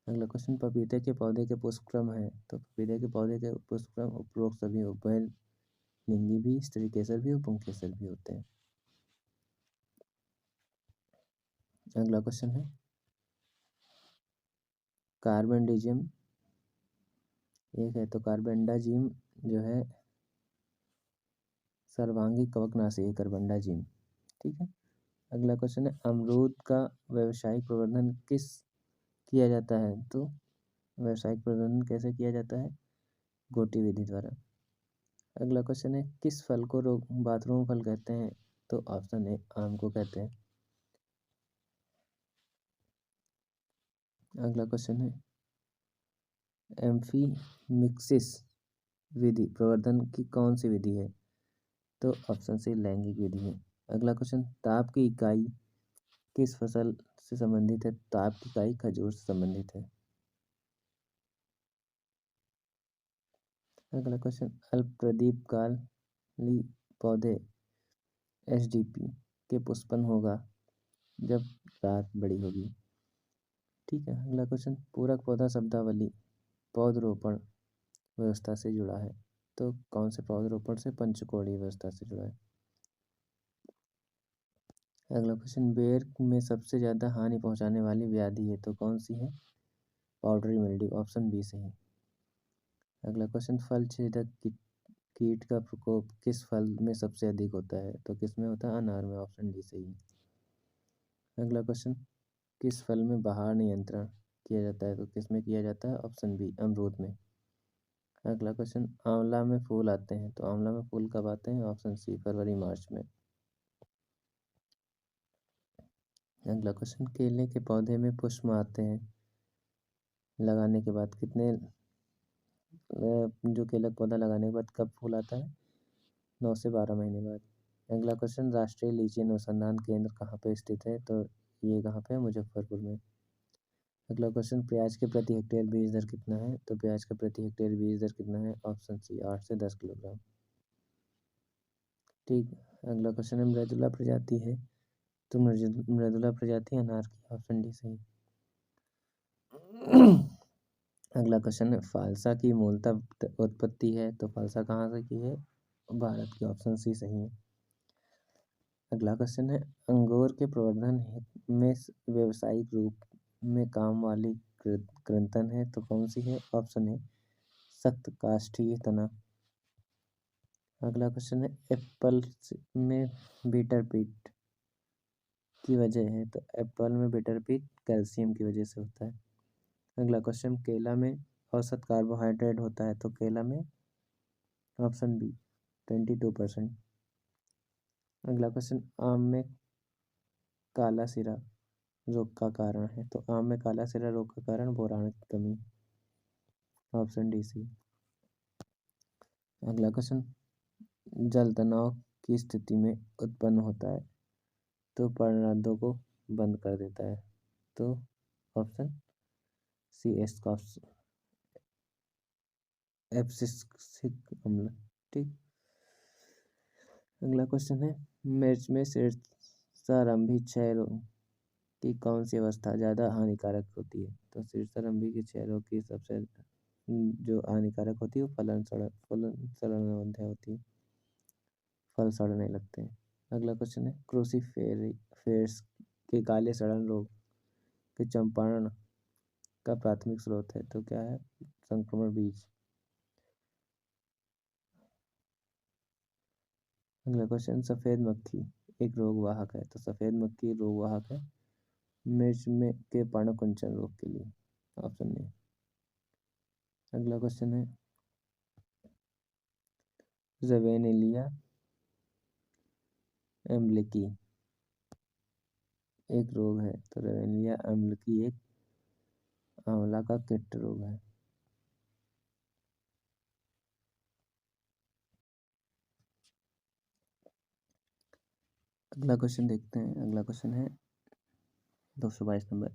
अगला क्वेश्चन, पपीते के पौधे के पुष्पक्रम है? तो पपीते के पौधे के पुष्पक्रम उपरोक्त सभी उभयलिंगी भी, स्त्रीकेसर भी और पुंकेसर भी होते हैं। अगला क्वेश्चन है, कार्बेंडाजिम एक है, तो कार्बेंडाजिम जो है सर्वांगी कवकनाशी है, कार्बेंडाजिम। ठीक है। अगला क्वेश्चन है, अमरूद का व्यावसायिक प्रवर्धन किस किया जाता है? तो व्यावसायिक प्रवर्धन कैसे किया जाता है? गोटी विधि द्वारा। अगला क्वेश्चन है, किस फल को बाथरूम फल कहते हैं? तो ऑप्शन ए आम को कहते हैं। अगला क्वेश्चन है, एम्फीमिक्सिस विधि प्रवर्धन की कौन सी विधि है? तो ऑप्शन सी लैंगिक विधि है। अगला क्वेश्चन, ताप की इकाई किस फसल से संबंधित है? ताप की इकाई खजूर से संबंधित है। अगला क्वेश्चन, अल्पप्रदीपकाली पौधे एसडीपी के पुष्पन होगा जब रात बड़ी होगी। ठीक है। अगला क्वेश्चन, पूरक पौधा शब्दावली पौधरोपण व्यवस्था से जुड़ा है? तो कौन से पौधरोपण से? पंचकोणीय व्यवस्था से जुड़ा है। अगला क्वेश्चन, बेर में सबसे ज्यादा हानि पहुंचाने वाली व्याधि है? तो कौन सी है? Powdery mildew. ऑप्शन बी सही। अगला क्वेश्चन, फल छेदक कीट का प्रकोप किस फल में सबसे अधिक होता है? तो किस में होता है? अनार में। ऑप्शन डी सही। अगला क्वेश्चन, किस फल में बाहर नियंत्रण किया जाता है? तो किस में किया जाता है? ऑप्शन बी अमरूद में। अगला क्वेश्चन, आंवला में फूल आते हैं? तो आंवला में फूल कब आते हैं? ऑप्शन सी फरवरी मार्च में। अगला क्वेश्चन, केले के पौधे में पुष्प आते हैं लगाने के बाद कितने जो केला का पौधा लगाने के बाद कब फूल आता है? 9 से 12 महीने बाद। अगला क्वेश्चन, राष्ट्रीय लीची अनुसंधान केंद्र कहाँ पे स्थित है? तो ये कहाँ पे है? मुजफ्फरपुर में। अगला क्वेश्चन, प्याज के प्रति हेक्टेयर बीज दर कितना है? तो प्याज का प्रति हेक्टेयर बीज दर कितना है? ऑप्शन सी 8 से 10 किलोग्राम। ठीक। अगला क्वेश्चन है, मृदुला प्रजाति है? तो मृदुला प्रजाति अनार की। ऑप्शन डी सही। अगला क्वेश्चन है, फालसा की मूलतः उत्पत्ति है? तो फालसा कहाँ से की है? भारत की। ऑप्शन सी सही है। अगला क्वेश्चन है, अंगूर के प्रवर्धन में व्यावसायिक रूप में काम वाली कृंतक है? तो कौन सी है? ऑप्शन है सख्त काष्ठीय तना। अगला क्वेश्चन है, एप्पल में बीटर पीट की वजह है? तो एप्पल में बीटर पीट कैल्शियम की वजह से होता है। अगला क्वेश्चन, केला में औसत कार्बोहाइड्रेट होता है? तो केला में ऑप्शन बी 22%। अगला क्वेश्चन, आम में काला सिरा रोग का कारण है? तो आम में काला सिरा रोग का कारण बोरान की कमी। Option D C. अगला क्वेश्चन, जल तनाव की स्थिति में उत्पन्न होता है? तो पर्णरंध्रों को बंद कर देता है। तो ऑप्शन सी एब्सिक्सिक अम्ल। ठीक। अगला क्वेश्चन है, मिर्च में शीर्षारंभी क्षय रोग की कौन सी अवस्था ज़्यादा हानिकारक होती है? तो शीर्षारंभी की क्षय रोग की सबसे जो हानिकारक होती है वो फलन सड़न अवस्था होती है, फल सड़ने लगते हैं। अगला क्वेश्चन है, क्रूसीफेरस के काले सड़न रोग के चंपारण का प्राथमिक स्रोत है? तो क्या है? संक्रमण बीज। अगला क्वेश्चन, सफेद मक्खी एक रोग वाहक है, तो सफ़ेद मक्खी रोग वाहक है मिर्च में के पाणकुंचन रोग के लिए। Option A. अगला क्वेश्चन है ज़वेनेलिया एम्बलिकी एक रोग है, तो ज़वेनेलिया एम्बलिकी एक आंवला का कीट रोग है। अगला क्वेश्चन देखते हैं। अगला क्वेश्चन है 222 नंबर।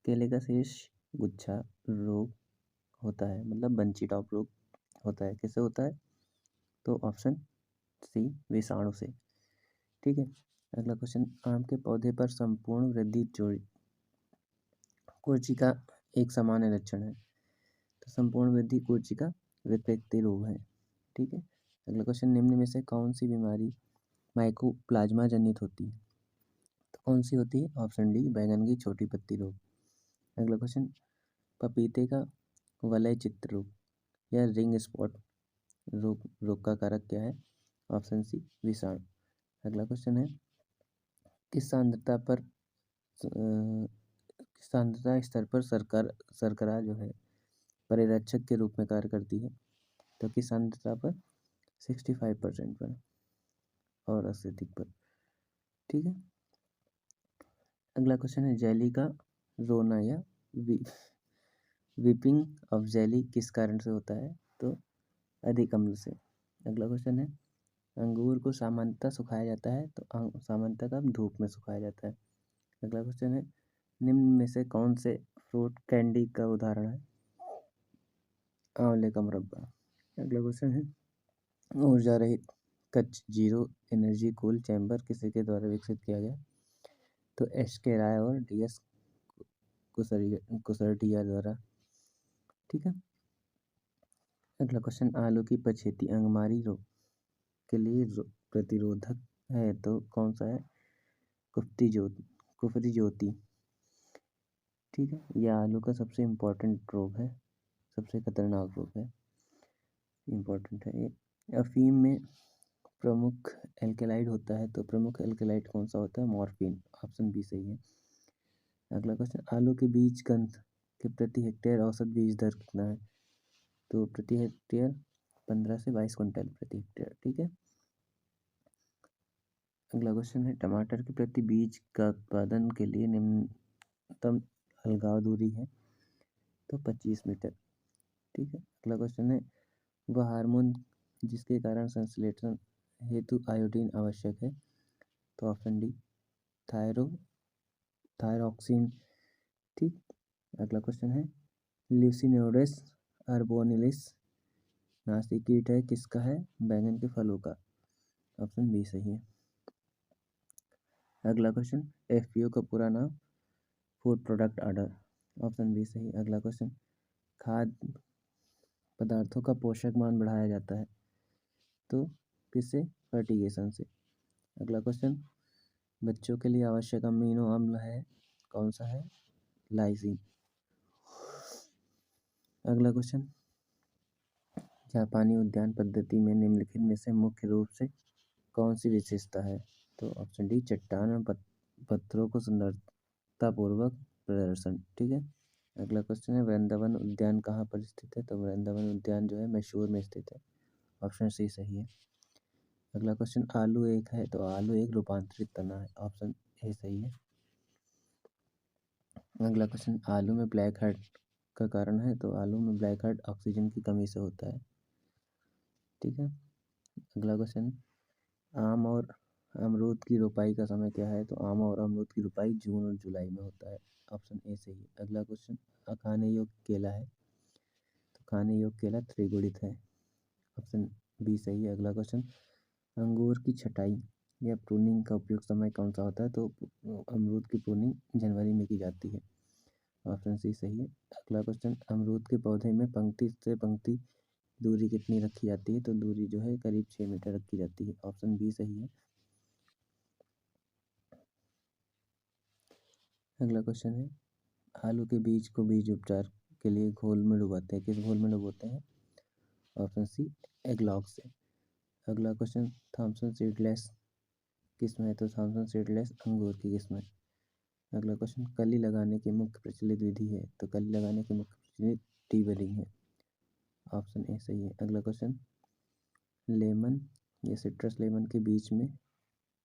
केले का शीर्ष गुच्छा रोग होता है, मतलब बंची टॉप रोग होता है, किससे होता है? तो ऑप्शन सी, विषाणु से। ठीक है। अगला क्वेश्चन, आम के पौधे पर संपूर्ण वृद्धि कुर्ची का एक सामान्य लक्षण है, तो संपूर्ण वृद्धि कुर्ची का विकृति रोग है। ठीक है। अगला क्वेश्चन, निम्न में से कौन सी बीमारी माइकोप्लाज्मा जनित होती है? तो कौन सी होती है? ऑप्शन डी, बैंगन की छोटी पत्ती रोग। अगला क्वेश्चन, पपीते का वलय चित्र रोग या रिंग स्पॉट रोग का कारक क्या है? ऑप्शन सी, विषाणु। अगला क्वेश्चन है, किस सांद्रता पर किस सांद्रता स्तर पर शर्करा जो है परिरक्षक के रूप में कार्य करती है? तो किस सांद्रता पर? 65% पर और अत्यधिक पर। ठीक है। अगला क्वेश्चन है, जेली का रोना या वीपिंग ऑफ जेली किस कारण से होता है? तो अधिक अम्ल से। अगला क्वेश्चन है, अंगूर को सामान्यतः सुखाया जाता है, तो सामान्यतः कब? धूप में सुखाया जाता है। अगला क्वेश्चन है, निम्न में से कौन से फ्रूट कैंडी का उदाहरण है? आंवले का मुरब्बा। अगला क्वेश्चन है, ऊर्जा रहित Kutch zero energy cool chamber किसी के द्वारा विकसित किया गया? तो एस के राय और डी एस कुसरडिया द्वारा। ठीक है। अगला क्वेश्चन, आलू की पछेती अंगमारी रोग के लिए प्रतिरोधक है, तो कौन सा है? कुफरी ज्योति। ठीक है। यह आलू का सबसे इम्पोर्टेंट रोग है, सबसे खतरनाक रोग है, इम्पोर्टेंट है ये। अफीम में प्रमुख एल्केलाइड होता है, तो प्रमुख एल्केलाइड कौन सा होता है? मॉर्फिन। ऑप्शन बी सही है। अगला क्वेश्चन, आलू के बीज गंध के प्रति हेक्टेयर औसत बीज दर कितना है? तो प्रति हेक्टेयर 15 से 22 कुंटल प्रति हेक्टेयर। ठीक है। अगला क्वेश्चन है, टमाटर के प्रति बीज का उत्पादन के लिए निम्नतम अलगाव दूरी है, तो 25 मीटर। ठीक है। अगला क्वेश्चन है, वह हार्मोन जिसके कारण संश्लेषण हेतु आयोडीन आवश्यक है? तो ऑप्शन डी, थायरोक्सिन। ठीक। अगला क्वेश्चन है, ल्यूसिनोडेस अर्बोनिलिस नासी कीट है, किसका है? बैंगन के फलों का। ऑप्शन बी सही है। अगला क्वेश्चन, एफपीओ का पूरा नाम? Food product order. Option B सही। अगला क्वेश्चन, खाद्य पदार्थों का पोषक मान बढ़ाया जाता है, तो किससे? फर्टिगेशन से। अगला क्वेश्चन, बच्चों के लिए आवश्यक अमीनो अम्ल है, कौन सा है? लाइसिन। अगला क्वेश्चन, जापानी उद्यान पद्धति में निम्नलिखित में से मुख्य रूप से कौन सी विशेषता है? तो ऑप्शन डी, चट्टान में पत्थरों को सुंदरतापूर्वक प्रदर्शन। ठीक है। अगला क्वेश्चन है, वृंदावन उद्यान कहाँ पर स्थित है? तो वृंदावन उद्यान जो है मैसूर में स्थित है। ऑप्शन सी सही है। अगला क्वेश्चन, आलू एक है, तो आलू एक रूपांतरित तना है। ऑप्शन ए सही है। अगला क्वेश्चन, आलू में ब्लैक हेड का कारण है, तो आलू में ब्लैक हेड ऑक्सीजन की कमी से होता है। ठीक है। अगला क्वेश्चन, आम और अमरूद की रोपाई का समय क्या है? तो आम और अमरूद की रोपाई जून और जुलाई में होता है। ऑप्शन ए सही है। अगला क्वेश्चन, खाने योग्य केला है, तो खाने योग्य केला त्रिगुणित है। ऑप्शन बी सही है। अगला क्वेश्चन, अंगूर की छटाई या प्रूनिंग का उपयुक्त समय कौन सा होता है? तो अमरूद की प्रूनिंग जनवरी में की जाती है। ऑप्शन सी सही है। अगला क्वेश्चन, अमरूद के पौधे में पंक्ति से पंक्ति दूरी कितनी रखी जाती है? तो दूरी जो है करीब 6 मीटर रखी जाती है। ऑप्शन बी सही है। अगला क्वेश्चन है, आलू के बीज को बीज उपचार के लिए घोल में डुबाते हैं, किस घोल में डुबोते हैं? ऑप्शन सी, एगलॉग से। अगला क्वेश्चन, थॉमसन सीडलेस किस्म है? तो थॉमसन सीडलेस अंगूर की किस्म है। अगला क्वेश्चन, कली लगाने की मुख्य प्रचलित विधि है? तो कली लगाने की मुख्य प्रचलित टी बडिंग है। ऑप्शन ए सही है। अगला क्वेश्चन, लेमन या सिट्रस लेमन के बीच में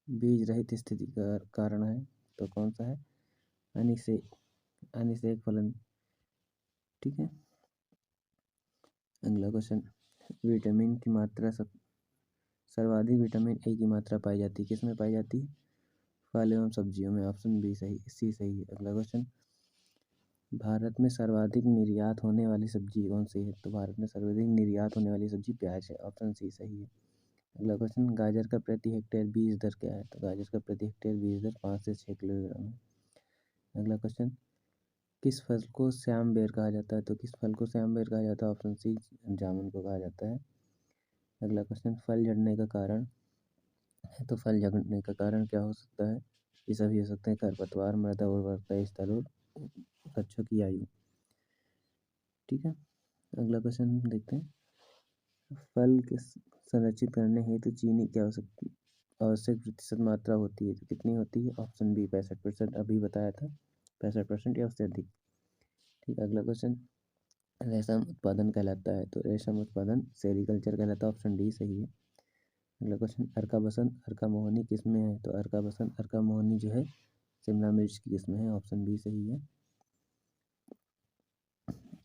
बीज रहित स्थिति का कारण है? तो कौन सा है? अनिषेक फलन। ठीक है। अगला क्वेश्चन, विटामिन की मात्रा सर्वाधिक विटामिन ए की मात्रा पाई जाती है? किसमें पाई जाती है? फल एवं सब्जियों में। ऑप्शन बी सही, सी सही है। अगला क्वेश्चन, भारत में सर्वाधिक निर्यात होने वाली सब्जी कौन सी है? तो भारत में सर्वाधिक निर्यात होने वाली सब्जी प्याज है। ऑप्शन सी सही है। अगला क्वेश्चन, गाजर का प्रति हेक्टेयर बीज दर क्या है? तो गाजर का प्रति हेक्टेयर बीज दर 5 से 6 किलोग्राम है। अगला क्वेश्चन, किस फल को श्याम बेर कहा जाता है? तो किस फल को श्याम बेर कहा जाता है? ऑप्शन सी, जामुन को कहा जाता है। अगला क्वेश्चन, फल झड़ने का कारण है? तो फल झड़ने का कारण क्या हो सकता है? ये सभी हो सकते हैं, खरपतवार, मृदा उर्वरता स्तर और वृक्षों की आयु। ठीक है। अगला क्वेश्चन देखते हैं, फल के संरक्षित करने हेतु चीनी की आवश्यक प्रतिशत मात्रा होती है? तो कितनी होती है? ऑप्शन बी 65%, अभी बताया था 65% या उससे अधिक। ठीक। अगला क्वेश्चन, रेशम उत्पादन कहलाता है? तो रेशम उत्पादन सेरीकल्चर कहलाता है। ऑप्शन डी सही है। अगला क्वेश्चन, अर्का बसंत अर्का मोहनी किस में है? तो अर्का बसंत अर्का मोहनी जो है शिमला मिर्च की किस्म है। ऑप्शन बी सही है।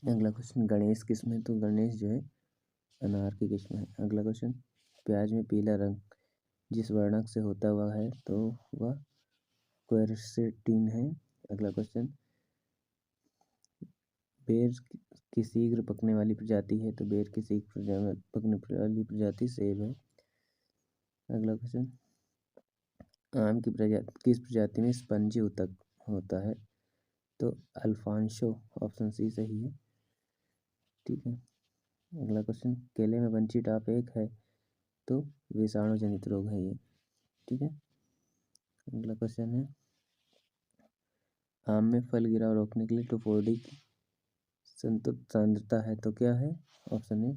अगला क्वेश्चन, गणेश किस्म है? तो गणेश जो है अनार की किस्म है। अगला क्वेश्चन, प्याज में पीला रंग जिस वर्णक से होता हुआ है तो वह क्वेरसेटीन है। अगला क्वेश्चन, बेर की शीघ्र पकने वाली प्रजाति है? तो बेर की शीघ्र पकने वाली प्रजाति सेब है। अगला क्वेश्चन, आम की प्रजाति किस प्रजाति में स्पंजी ऊतक होता है? तो अल्फांसो। ऑप्शन सी सही है। ठीक है। अगला क्वेश्चन, केले में बंची टॉप एक है? तो विषाणु जनित रोग है ये। ठीक है। अगला क्वेश्चन है, आम में फल गिराव रोकने के लिए टोफोडी की संतुलित सांद्रता है? तो क्या है? ऑप्शन ए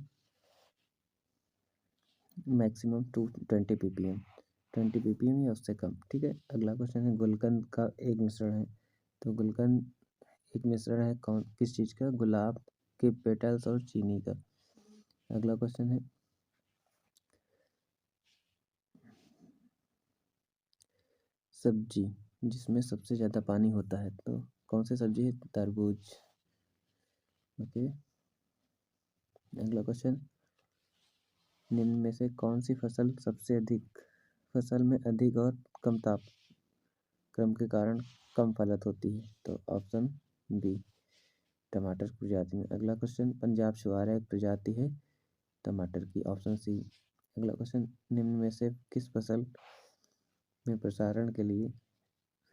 मैक्सिमम 20 ppm, 20 ppm या उससे कम। ठीक है। अगला क्वेश्चन है, गुलकंद का एक मिश्रण है? तो गुलकंद एक मिश्रण है कौन किस चीज़ का? गुलाब के पेटल्स और चीनी का। अगला क्वेश्चन है, सब्जी जिसमें सबसे ज़्यादा पानी होता है? तो कौन सी सब्जी है? तरबूज। ओके। अगला क्वेश्चन, निम्न में से कौन सी फसल में अधिक और कम तापक्रम के कारण कम फलत होती है? तो ऑप्शन बी टमाटर की प्रजाति में। अगला क्वेश्चन, पंजाब शुआरा एक प्रजाति है टमाटर की। Option C. अगला क्वेश्चन, निम्न में से किस फसल में प्रसारण के लिए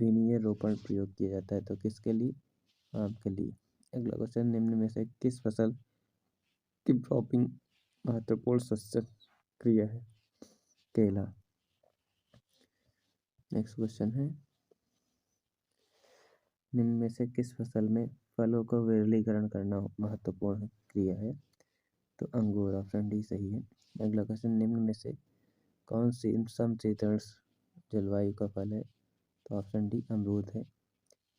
विनियर रोपण प्रयोग किया जाता है? तो किसके लिए? आम के लिए। अगला क्वेश्चन, निम्न में से किस फसल की क्रॉपिंग महत्वपूर्ण शस्य क्रिया है? केला। नेक्स्ट क्वेश्चन है, निम्न में से किस फसल में फलों का विरलीकरण करना महत्वपूर्ण क्रिया है? तो अंगूर। ऑप्शन डी सही है। अगला क्वेश्चन, निम्न में से कौन सी समशीतोष्ण जलवायु का फल है? तो ऑप्शन डी अमरूद है।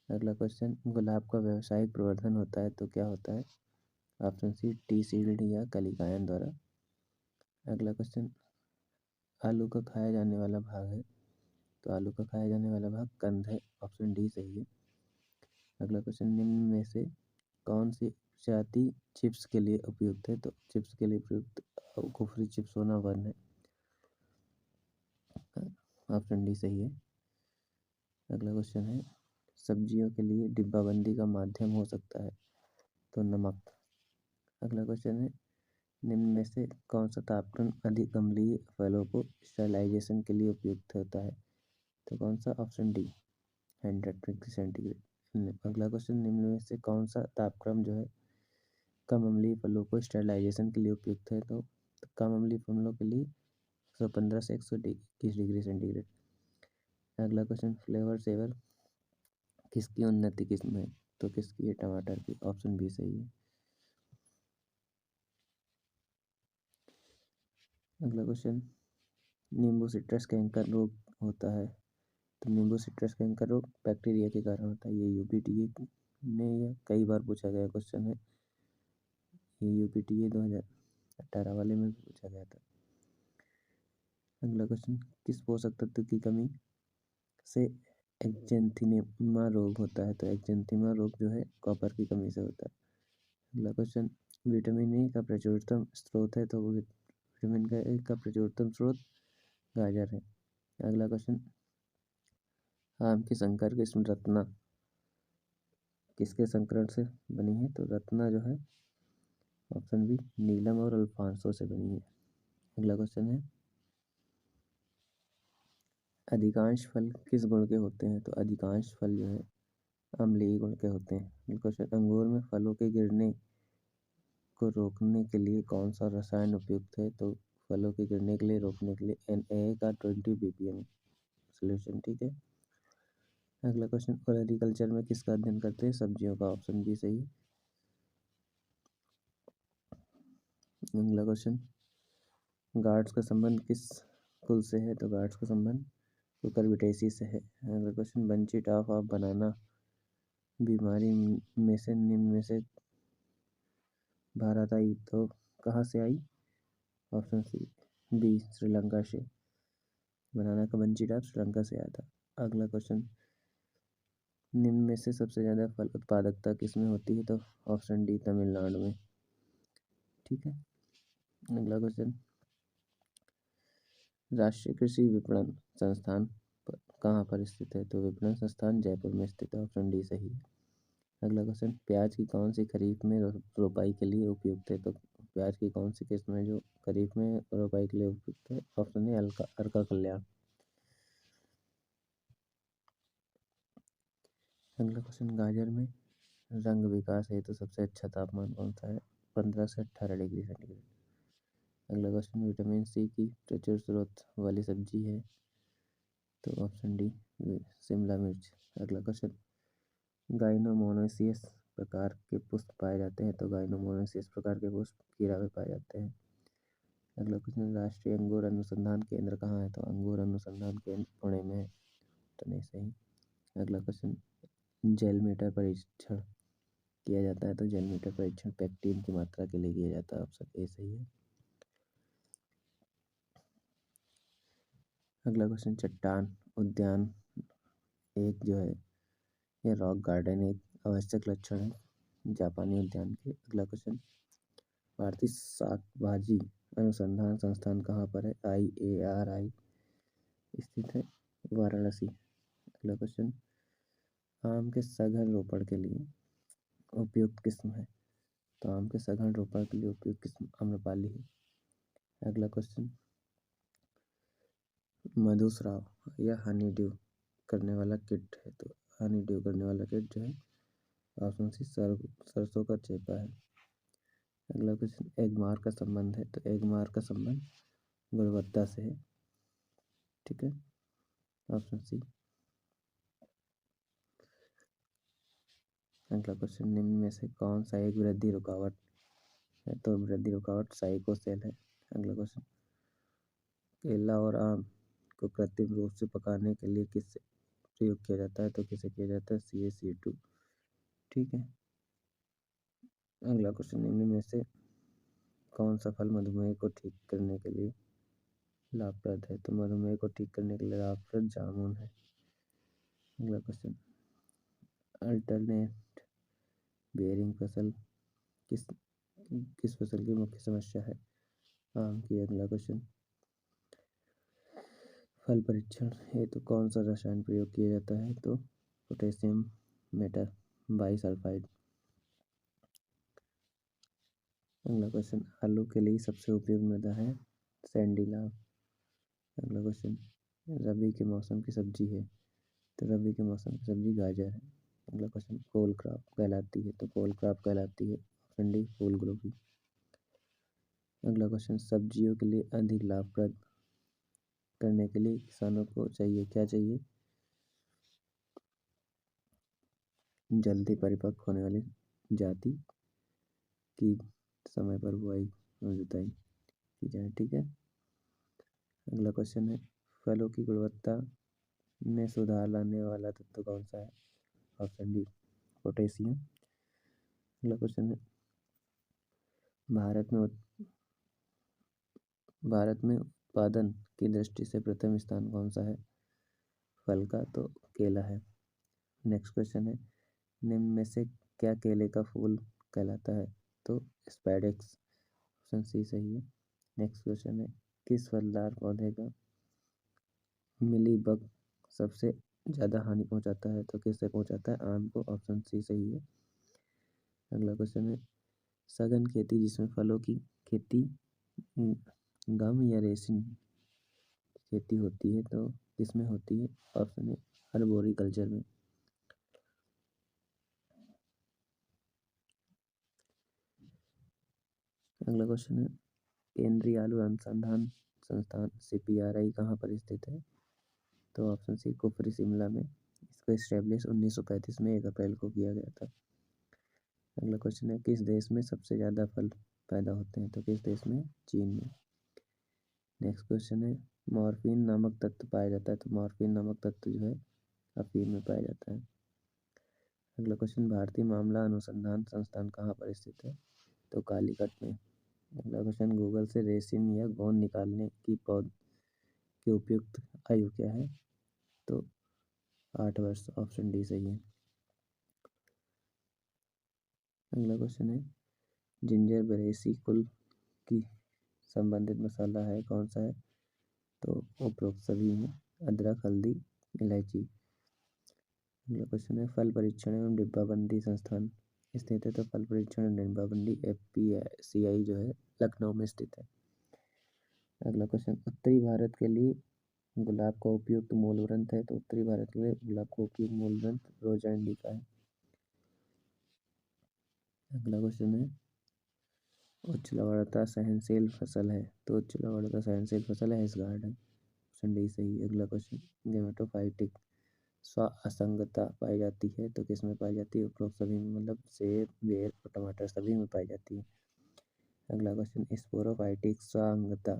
अगला क्वेश्चन, गुलाब का व्यावसायिक प्रवर्धन होता है तो क्या होता है? ऑप्शन सी टी सीड या कलिकायन द्वारा। अगला क्वेश्चन, आलू का खाया जाने वाला भाग है? तो आलू का खाया जाने वाला भाग कंद है। ऑप्शन डी सही है। अगला क्वेश्चन, निम्न में से कौन सी प्रजाति चिप्स के लिए उपयुक्त है? तो चिप्स के लिए उपयुक्त कुफरी चिप्स होना वन है। ऑप्शन डी सही है। अगला क्वेश्चन है, सब्जियों के लिए डिब्बाबंदी का माध्यम हो सकता है? तो नमक। अगला क्वेश्चन है, निम्न में से कौन सा तापक्रम अधिक अम्लीय फलों को स्टरलाइजेशन के लिए उपयुक्त होता है? तो कौन सा? Option D 100 degree centigrade. अगला क्वेश्चन, निम्न में से कौन सा तापक्रम जो है कम अम्लीय फलों को स्टरलाइजेशन के लिए उपयुक्त है? तो कम अम्लीय फलों के लिए 115 से 121 डिग्री सेंटीग्रेड। अगला क्वेश्चन, फ्लेवर सेवर किसकी उन्नति किस्म है? तो किसकी है? टमाटर की। ऑप्शन बी सही है। अगला क्वेश्चन, नींबू सिट्रस कैंकर रोग होता है? तो नींबू सिट्रस कैंकर रोग बैक्टीरिया के कारण होता है। ये यूपीटीए में यह कई बार पूछा गया क्वेश्चन है। ये यूपीटीए 2018 वाले में भी पूछा गया था। अगला क्वेश्चन, किस पोषक तत्व की कमी से एक्जेंथीमा रोग होता है? तो एक्जेंथीमा रोग जो है कॉपर की कमी से होता है। अगला क्वेश्चन, विटामिन ए का प्रचुरतम स्रोत है? तो विटामिन ए का प्रचुरतम स्रोत गाजर है। अगला क्वेश्चन, आम की संकर किस्म रत्ना किसके संकरण से बनी है? तो रत्ना जो है ऑप्शन बी नीलम और अल्फांसो से बनी है। अगला क्वेश्चन है, अधिकांश फल किस गुण के होते हैं? तो अधिकांश फल जो है अम्लीय गुण के होते हैं। अगला क्वेश्चन, अंगूर में फलों के गिरने को रोकने के लिए कौन सा रसायन उपयुक्त है? तो फलों के गिरने के लिए रोकने के लिए NaA का 20 ppm सोल्यूशन, ठीक है। अगला क्वेश्चन, एग्रीकल्चर में किसका अध्ययन करते हैं? सब्जियों का, ऑप्शन बी सही। अगला क्वेश्चन, गार्ड्स का संबंध किस कुल से है? तो गार्ड्स का संबंध कुकुरबिटेसी से है। अगला क्वेश्चन, बंची टॉप ऑफ बनाना बीमारी में से निम्न में से भारत आई तो कहाँ से आई? ऑप्शन सी बी श्रीलंका से। बनाना का बंची टॉप श्रीलंका से आया था। अगला क्वेश्चन, निम्न में से सबसे ज़्यादा फल उत्पादकता किसमें होती है? तो ऑप्शन डी तमिलनाडु में, ठीक है। अगला क्वेश्चन, राष्ट्रीय कृषि विपणन संस्थान कहाँ पर स्थित है? तो विपणन संस्थान जयपुर में स्थित है, ऑप्शन डी सही है। अगला क्वेश्चन, प्याज की कौन सी खरीफ में रोपाई के लिए उपयुक्त है? तो प्याज की कौन सी किस्म है जो खरीफ में रोपाई के लिए उपयुक्त है? ऑप्शन ए अर्का कल्याण। अगला क्वेश्चन, गाजर में रंग विकास हेतु तो सबसे अच्छा तापमान कौन सा है? 15 से 18 डिग्री सेंटीग्रेड। अगला क्वेश्चन, विटामिन सी की प्रचुर स्रोत वाली सब्जी है? तो ऑप्शन डी शिमला मिर्च। अगला क्वेश्चन, गाइनोमोनासियस प्रकार के पुष्प पाए जाते हैं? तो गाइनोमोनासियस प्रकार के पुष्प कीड़ा में पाए जाते हैं। अगला क्वेश्चन, राष्ट्रीय अंगूर अनुसंधान केंद्र कहाँ है? तो अंगूर अनुसंधान केंद्र पुणे में है, तो नहीं सही। अगला क्वेश्चन, जेल मीटर परीक्षण किया जाता है? तो जेल मीटर परीक्षण पेक्टिन की मात्रा के लिए किया जाता है, ऑप्शन ए सही है। अगला क्वेश्चन, चट्टान उद्यान एक जो है ये रॉक गार्डन एक आवश्यक लक्षण है जापानी उद्यान के। अगला क्वेश्चन, भारतीय शाकभाजी अनुसंधान संस्थान कहाँ पर है? IARI स्थित है वाराणसी। अगला क्वेश्चन, आम के सघन रोपण के लिए उपयुक्त किस्म है? तो आम के सघन रोपण के लिए उपयुक्त किस्म आम्रपाली है। अगला क्वेश्चन, मधुस्राव या हनी ड्यू करने वाला किट है? तो हनी ड्यू करने वाला किट जो है ऑप्शन सी सरसों का चेपा है। अगला क्वेश्चन, एगमार का संबंध है? तो एगमार का संबंध गुणवत्ता से है, ठीक है, ऑप्शन सी। अगला क्वेश्चन, निम्न में से कौन सा एक वृद्धि रुकावट है? तो वृद्धि रुकावट साइकोसेल है। अगला क्वेश्चन, केला और आम को कृत्रिम रूप से पकाने के लिए किससे प्रयोग किया जाता है? तो किसे किया जाता है? CaCO2, ठीक है। अगला क्वेश्चन, निम्न में से कौन सा फल मधुमेह को ठीक करने के लिए लाभप्रद है? तो मधुमेह को ठीक करने के लिए लाभप्रद जामुन है। अगला क्वेश्चन, अल्टरनेट बेयरिंग फसल किस किस फसल की मुख्य समस्या है? आम की। अगला क्वेश्चन, फल परीक्षण हेतु कौन सा रसायन प्रयोग किया जाता है? तो पोटेशियम मेटा बाइसल्फाइड। अगला क्वेश्चन, आलू के लिए सबसे उपयुक्त मृदा है? सैंडी लाव। अगला क्वेश्चन, रबी के मौसम की सब्जी है? तो रबी के मौसम की सब्जी गाजर है। अगला क्वेश्चन, कोल क्रॉप कहलाती है? तो कोल क्रॉप कहलाती है ऑप्शन डी फूल गोभी। अगला क्वेश्चन, सब्जियों के लिए अधिक लाभप्रद करने के लिए किसानों को चाहिए क्या चाहिए? जल्दी परिपक्व होने वाली जाति की समय पर बुआई और जुताई की जाए, ठीक है। अगला क्वेश्चन है, फलों की गुणवत्ता में सुधार लाने वाला तत्व कौन सा है? Option D potassium. अगला क्वेश्चन है, भारत में उत्पादन की दृष्टि से प्रथम स्थान कौन सा है? फल का तो केला है। नेक्स्ट क्वेश्चन है, निम्न में से क्या केले का फूल कहलाता है? तो स्पैडेक्स। ऑप्शन सी सही है। नेक्स्ट क्वेश्चन है, किस फलदार पौधे का मिलीबग सबसे ज़्यादा हानि पहुंचाता है? तो किससे पहुंचाता है? आम को। ऑप्शन सी सही है। अगला क्वेश्चन है, सघन खेती जिसमें फलों की खेती गम या रेशम खेती होती है तो किसमें होती है? ऑप्शन है अर्बोरिकल्चर में। अगला क्वेश्चन है, केंद्रीय आलू अनुसंधान संस्थान CPRI कहाँ पर स्थित है? तो ऑप्शन सी कुफरी शिमला में। इसको स्टैब्लिश 1935 में 1 अप्रैल को किया गया था। अगला क्वेश्चन है, किस देश में सबसे ज़्यादा फल पैदा होते हैं? तो किस देश में? चीन में। नेक्स्ट क्वेश्चन है, मॉर्फिन नामक तत्व पाया जाता है? तो मॉर्फिन नामक तत्व जो है अफीम में पाया जाता है। अगला क्वेश्चन, भारतीय मामला अनुसंधान संस्थान कहाँ पर स्थित है? तो कालीकट में। अगला क्वेश्चन, गूगल से रेसिन या गोंद निकालने की पौध की उपयुक्त आयु क्या है? तो 8 वर्ष। ऑप्शन डी सही है। अगला क्वेश्चन है, जिंजर बरेसी कुल की संबंधित मसाला है कौन सा है? तो उपरोक्त सभी हैं, अदरक, हल्दी, इलायची। अगला क्वेश्चन है, फल परीक्षण एवं डिब्बाबंदी संस्थान स्थित है? तो फल परीक्षण एवं डिब्बाबंदी FPCI जो है लखनऊ में स्थित है। अगला क्वेश्चन, उत्तरी भारत के लिए गुलाब का उपयुक्त मूल ग्रंथ है? तो उत्तरी भारत के लिए गुलाब का उपयुक्त मूल ग्रंथ रोजा इंडिका है। अगला क्वेश्चन है, उच्च लवणता सहनशील फसल है? तो उच्च लवणता सहनशील फसल है हिसगार्ड है। ऑप्शन डी सही। अगला क्वेश्चन, गेमेटोफाइटिक स्व असंगता पाई जाती है? तो किस में पाई जाती है? उपरोक्त सभी में, मतलब सेब, बेर और टमाटर सभी में पाई जाती है। अगला क्वेश्चन, स्पोरोफाइटिक स्वांगता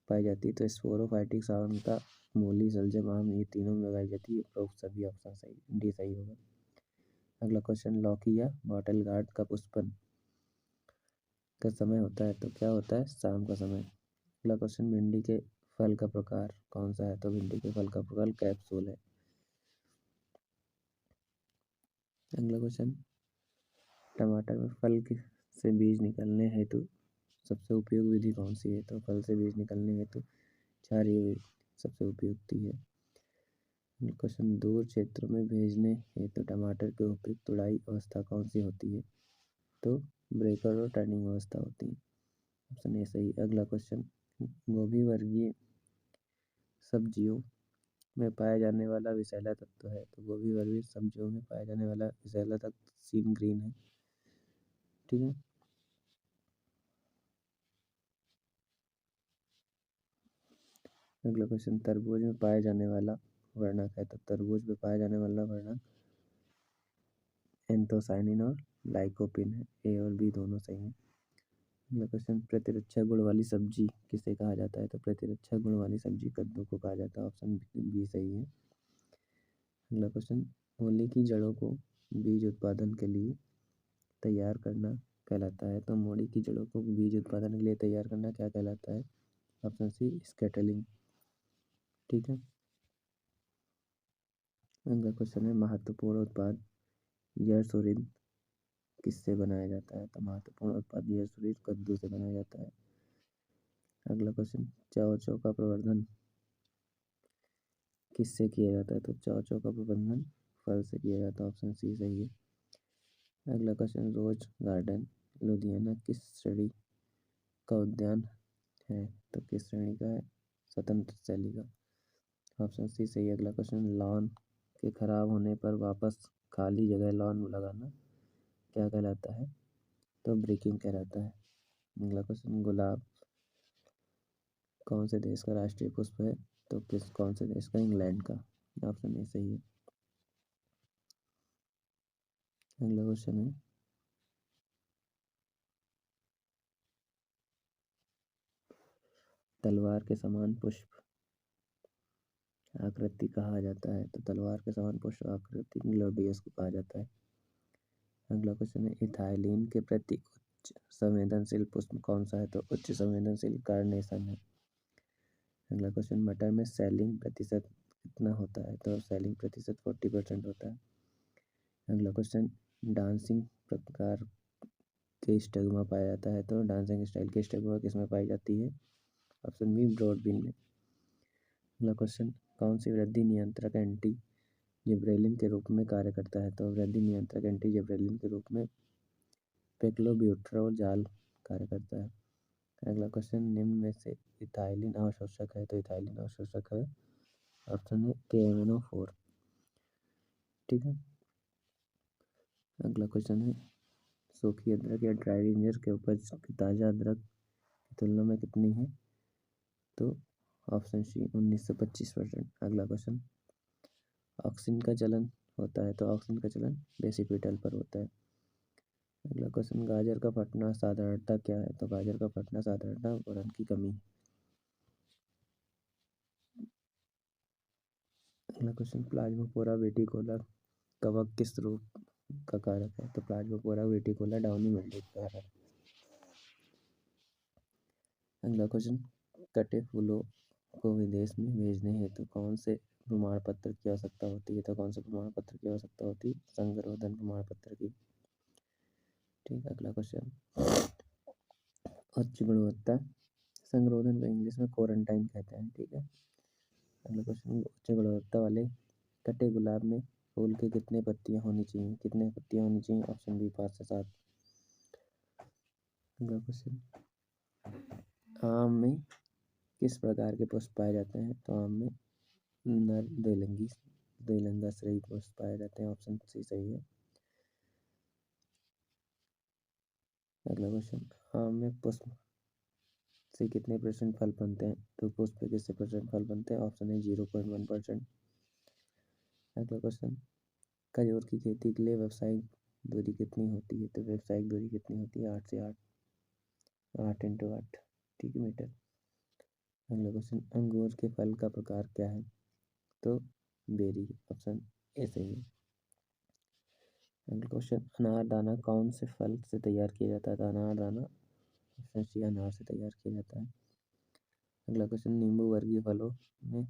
पाई जाती है? तो स्पोरोफाइटिक स्वांगता मूली, शलजम, आम ये तीनों में पाई जाती है। उपरोक्त सभी ऑप्शन सही, डी सही होगा। अगला क्वेश्चन, लौकी या बॉटल गार्ड का पुष्पन का समय होता है? तो क्या होता है? शाम का समय। अगला क्वेश्चन, भिंडी के फल का प्रकार कौन सा है? तो भिंडी के फल का प्रकार कैप्सूल है। अगला क्वेश्चन, टमाटर में फल से बीज निकलने हेतु सबसे उपयोगी विधि कौन सी है? तो फल से बीज निकलने हेतु क्षारीय विधि सबसे उपयुक्त है। क्वेश्चन, दूर क्षेत्रों में भेजने हेतु टमाटर की उपयुक्त तुड़ाई अवस्था कौन सी होती है? तो ब्रेकर और टर्निंग अवस्था होती है। ऑप्शन ए सही। अगला क्वेश्चन, गोभी वर्गीय सब्जियों में पाया जाने वाला विषैला तत्व है? तो गोभी वर्गीय सब्जियों में पाया जाने वाला विषैला तत्व सीन ग्रीन है। ठीक है। अगला क्वेश्चन, तरबूज में पाया जाने वाला वर्णक है? तो तरबूज में पाया जाने वाला वर्णक एंथोसायनिन और लाइकोपीन है। ए और बी दोनों सही हैं। अगला क्वेश्चन, प्रतिरक्षा गुण वाली सब्जी किसे कहा जाता है? तो प्रतिरक्षा गुण वाली सब्जी कद्दू को कहा जाता है। ऑप्शन बी सही है। अगला क्वेश्चन, मूली की जड़ों को बीज उत्पादन के लिए तैयार करना कहलाता है? तो मूली की जड़ों को बीज उत्पादन के लिए तैयार करना क्या कहलाता है? ऑप्शन सी स्कैटलिंग। ठीक है। अगला क्वेश्चन है, महत्वपूर्ण उत्पाद यरसुरीन किससे बनाया जाता है? तो महत्वपूर्ण उत्पाद यरसुरीन कद्दू से बनाया जाता है। अगला क्वेश्चन, चाओ का प्रवर्धन किससे किया जाता है? तो चाओ का प्रबंधन फल से किया जाता है। ऑप्शन सी सही है। अगला क्वेश्चन, रोज गार्डन लुधियाना किस श्रेणी का उद्यान है? तो किस श्रेणी का है? स्वतंत्र शैली का। ऑप्शन सी सही है। अगला क्वेश्चन, लॉन के खराब होने पर वापस खाली जगह लॉन लगाना क्या कहलाता है? तो ब्रेकिंग कहलाता है। अगला क्वेश्चन, गुलाब कौन से देश का राष्ट्रीय पुष्प है? तो कौन से देश का? इंग्लैंड का। ऑप्शन ए सही है। अगला क्वेश्चन है, तलवार के समान पुष्प आकृति कहा जाता है? तो तलवार के समान पुष्प आकृति ग्लोडियस को कहा जाता है। अगला क्वेश्चन है, इथाइलिन के प्रति उच्च संवेदनशील पुष्प कौन सा है? तो उच्च संवेदनशील कार्नेशन है। अगला क्वेश्चन, मटर में सेलिंग प्रतिशत कितना होता है? तो सेलिंग प्रतिशत 40% होता है। अगला क्वेश्चन, डांसिंग प्रकार के स्टिग्मा पाया जाता है? तो डांसिंग स्टाइल के स्टिग्मा किसमें पाई जाती है? ऑप्शन बी, ब्रॉडबीन में। अगला क्वेश्चन, कौन सी वृद्धि नियंत्रक एंटी जिब्रेलिन के रूप में कार्य करता है? तो वृद्धि नियंत्रक एंटी जिब्रेलिन के रूप में पेक्लोब्यूटेरॉल कार्य करता है। अगला क्वेश्चन, निम्न में से इथाइलिन अवशोषक है? तो इथाइलिन अवशोषक है ऑप्शन है KMNO4। ठीक है। अगला क्वेश्चन है, सूखी अदरक या ड्राई जिंजर के उपज की ताज़ा अदरक की तुलना में कितनी है? तो ऑप्शन सी 19 से 25%। अगला क्वेश्चन, ऑक्सिन का चलन होता है? तो ऑक्सिन का चलन डेसीपीटल पर होता है। अगला क्वेश्चन, गाजर का फटना साधारणतः क्या है? तो गाजर का फटना साधारणतः बोरॉन की कमी है। अगला क्वेश्चन, प्लाज्मापोरा वेटिकोला कवक किस रोग का कारक है? तो प्लाज्मापोरा वेटिकोला डाउनी मिल्ड्यू का कारक है। अगला क्वेश्चन, कटे फूलों को विदेश में भेजने हेतु कौन से प्रमाण पत्र की आवश्यकता होती है? तो कौन से प्रमाण पत्र की आवश्यकता होती है? संगरोधन प्रमाण पत्र की। ठीक। अगला क्वेश्चन, उच्च गुणवत्ता संगरोधन को इंग्लिश में क्वारंटाइन कहते हैं। ठीक है। अगला क्वेश्चन, उच्च गुणवत्ता वाले कटे गुलाब में फूल के कितने पत्तियां होनी चाहिए? कितने पत्तियां होनी चाहिए? ऑप्शन बी 5 से 7। अगला क्वेश्चन, आम में किस प्रकार के पुष्प पाए जाते हैं? तो आम में नर द्विलिंगाश्रयी पुष्प पाए जाते हैं। ऑप्शन सी सही है। अगला क्वेश्चन, आम में पुष्प से कितने % फल बनते हैं? तो पुष्प से कितने % फल बनते हैं? ऑप्शन है 0.1%। अगला क्वेश्चन, खजूर की खेती के लिए व्यावसायिक दूरी कितनी होती है? तो व्यावसायिक दूरी कितनी होती है? 8 से 8 ठीक है मीटर। अगला क्वेश्चन, अंगूर के फल का प्रकार क्या है? तो बेरी। ऑप्शन ए सही है। अगला क्वेश्चन, अनारदाना कौन से फल से तैयार किया जाता है? तो अनारदाना ऑप्शन सी अनार से तैयार किया जाता है। अगला क्वेश्चन, नींबू वर्गीय फलों में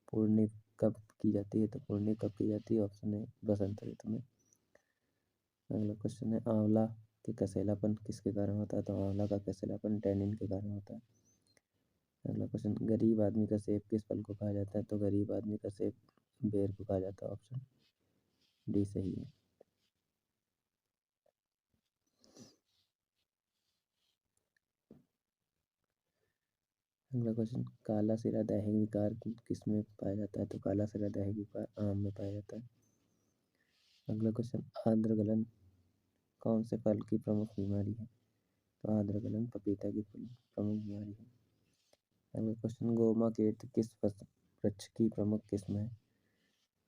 पूर्णी कब की जाती है? तो पूर्णी कब की जाती है? ऑप्शन है बसंत ऋतु में। अगला क्वेश्चन है, आंवला के कसेलापन किसके कारण होता है? तो आंवला का कसेलापन टैनिन के कारण होता है। अगला क्वेश्चन, गरीब आदमी का सेब किस फल को कहा जाता है? तो गरीब आदमी का सेब बेर को कहा जाता है। ऑप्शन डी सही है। अगला क्वेश्चन, काला सिरा दैहिक विकार किस में पाया जाता है? तो काला सिरा दैहिक विकार आम में पाया जाता है। अगला क्वेश्चन, आर्द्र गलन कौन से फल की प्रमुख बीमारी है? तो आर्द्र गलन पपीता की प्रमुख बीमारी है। अगला क्वेश्चन, गोमा कीट किस वृक्ष की प्रमुख किस्म है?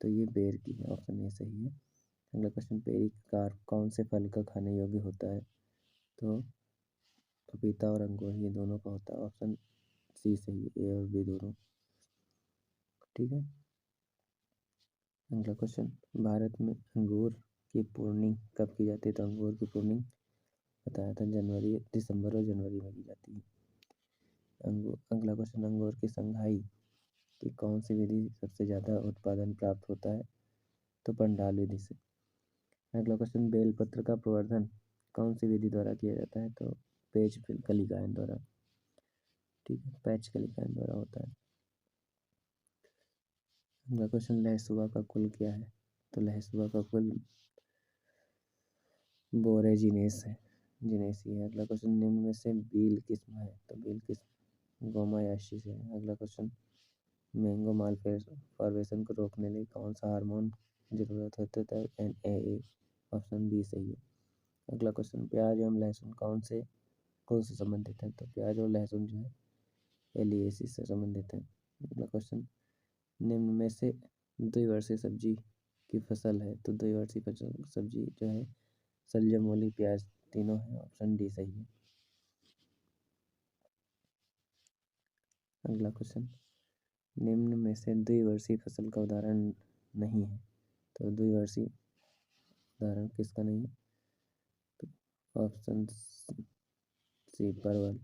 तो ये बेर की है। ऑप्शन ए सही है। अगला क्वेश्चन, पेरिकार्प कौन से फल का खाने योग्य होता है? तो पपीता और अंगूर ये दोनों का होता है। ऑप्शन सी सही है, ए और बी दोनों। ठीक है। अगला क्वेश्चन, भारत में अंगूर की प्रूनिंग कब की जाती है? तो अंगूर की प्रूनिंग बताया था दिसंबर और जनवरी में की जाती है। अगला क्वेश्चन, अंगूर की संघाई की कौन सी विधि सबसे ज़्यादा उत्पादन प्राप्त होता है? तो पंडाल विधि से। अगला क्वेश्चन, बेलपत्र का प्रवर्धन कौन सी विधि द्वारा किया जाता है? तो पेज कलिकायन द्वारा। ठीक है, पैच कलिकायन द्वारा होता है। अगला क्वेश्चन, लहसुआ का कुल क्या है? तो लहसुआ का कुल बोरेजिनेस है, जिनेसी है। अगला क्वेश्चन, निम्न में से बील किस्म है? तो बील किस्म गोमायाशी से है। अगला क्वेश्चन, मैंगो माल फॉर्मेशन को रोकने के लिए कौन सा हार्मोन जरूरत होता है? तो NAA। ऑप्शन बी सही है। अगला क्वेश्चन, प्याज एवं लहसुन कौन से कुल से संबंधित है? तो प्याज और लहसुन जो है एलिएसी से संबंधित है। अगला क्वेश्चन, निम्न में से द्विवर्षीय सब्जी की फसल है? तो द्विवर्षीय सब्जी जो है शलजम, मूली, प्याज तीनों है। ऑप्शन डी सही है। अगला क्वेश्चन, निम्न में से द्विवर्षीय फसल का उदाहरण नहीं है। तो द्विवर्षीय उदाहरण किसका नहीं है? तो ऑप्शन सी परवल,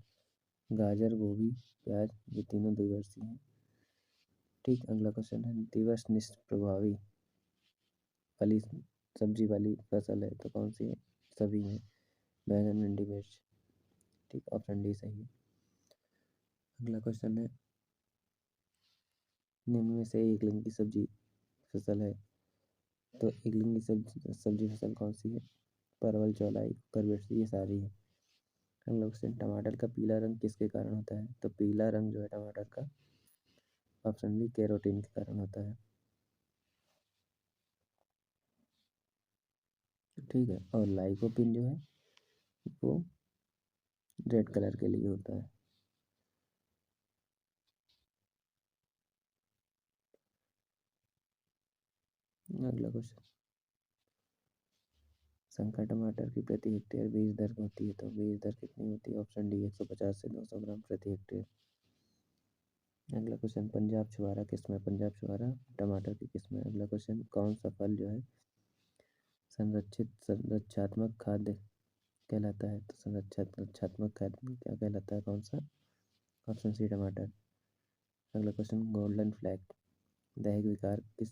गाजर, गोभी, प्याज, ये तीनों द्विवर्षीय हैं। ठीक, अगला क्वेश्चन है दिवस निष्प्रभावी वाली सब्जी वाली फसल है तो कौन सी है? सभी हैं, बैंगन, भिंडी, मिर्च। ठीक, ऑप्शन डी सही है। अगला क्वेश्चन है निम्न में से एक लिंग की सब्जी फसल है तो एक लिंग की सब्जी फसल कौन सी है? परवल, चौलाई, करबेट, ये सारी है। अगला क्वेश्चन टमाटर का पीला रंग किसके कारण होता है? तो पीला रंग जो है टमाटर का, ऑप्शन बी कैरोटीन के कारण होता है। ठीक है, और लाइकोपिन जो है वो रेड कलर के लिए होता है। अगला क्वेश्चन संकर टमाटर की प्रति हेक्टेयर बीज दर होती है तो बीज दर कितनी होती है? ऑप्शन डी 150 से 200 ग्राम प्रति हेक्टेयर। अगला क्वेश्चन पंजाब छुआरा किस्म है? पंजाब छुआरा टमाटर की किस्म है। अगला क्वेश्चन कौन सा फल जो है संरक्षात्मक खाद्य कहलाता है? तो संरक्षात्मक खाद्य क्या कहलाता है? कौन सा? ऑप्शन सी टमाटर। अगला क्वेश्चन गोल्डन फ्लैग दैहिक विकार किस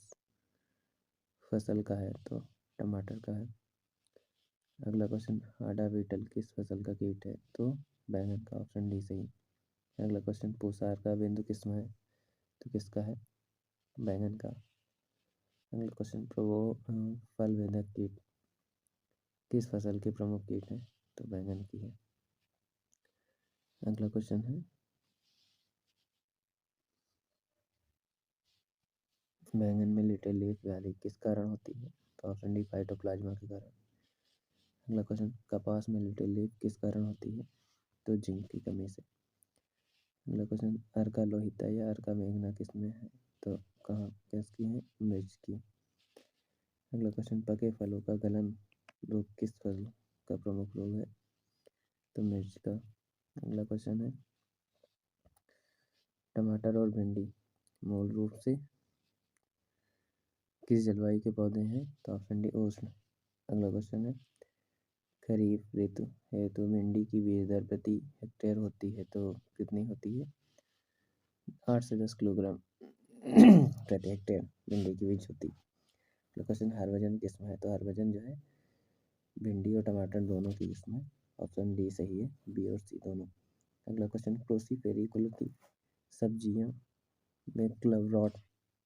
फसल का है? तो टमाटर का है। अगला क्वेश्चन आडा बीटल किस फसल का कीट है? तो बैंगन का, ऑप्शन डी सही। अगला क्वेश्चन पूसार का बिंदु किस्म है तो किसका है? बैंगन का। अगला क्वेश्चन फल भेदक कीट किस फसल के प्रमुख कीट हैं? तो बैंगन की है। अगला क्वेश्चन है बैंगन में लिटिल लीफ व्याधि किस कारण होती है? तो ऑप्शन डी फाइटोप्लाज्मा के कारण। अगला क्वेश्चन कपास में लिटिल लीफ किस कारण होती है? तो जिंक की कमी से। अगला क्वेश्चन अर्का लोहिता या अर्का मेघना किसमें है? तो कहाँ किसकी है? मिर्च की। अगला क्वेश्चन पके फलों का गलन रोग किस फल का प्रमुख रोग है? तो मिर्च का। अगला क्वेश्चन है टमाटर और भिंडी मूल रूप से किस जलवायु के पौधे हैं? तो ऑप्शन डी उष्ण। अगला क्वेश्चन है खरीफ ऋतु हेतु भिंडी की बीज दर प्रति हेक्टेयर होती है तो कितनी होती है? 8 से 10 किलोग्राम प्रति हेक्टेयर भिंडी की बीज होती है। क्वेश्चन हरभजन किस्म है? तो हरभजन जो है भिंडी और टमाटर दोनों की किस्म है। ऑप्शन डी सही है, बी और सी दोनों। अगला क्वेश्चन क्रोसीफेरी कुल की सब्जियों में क्लव रॉट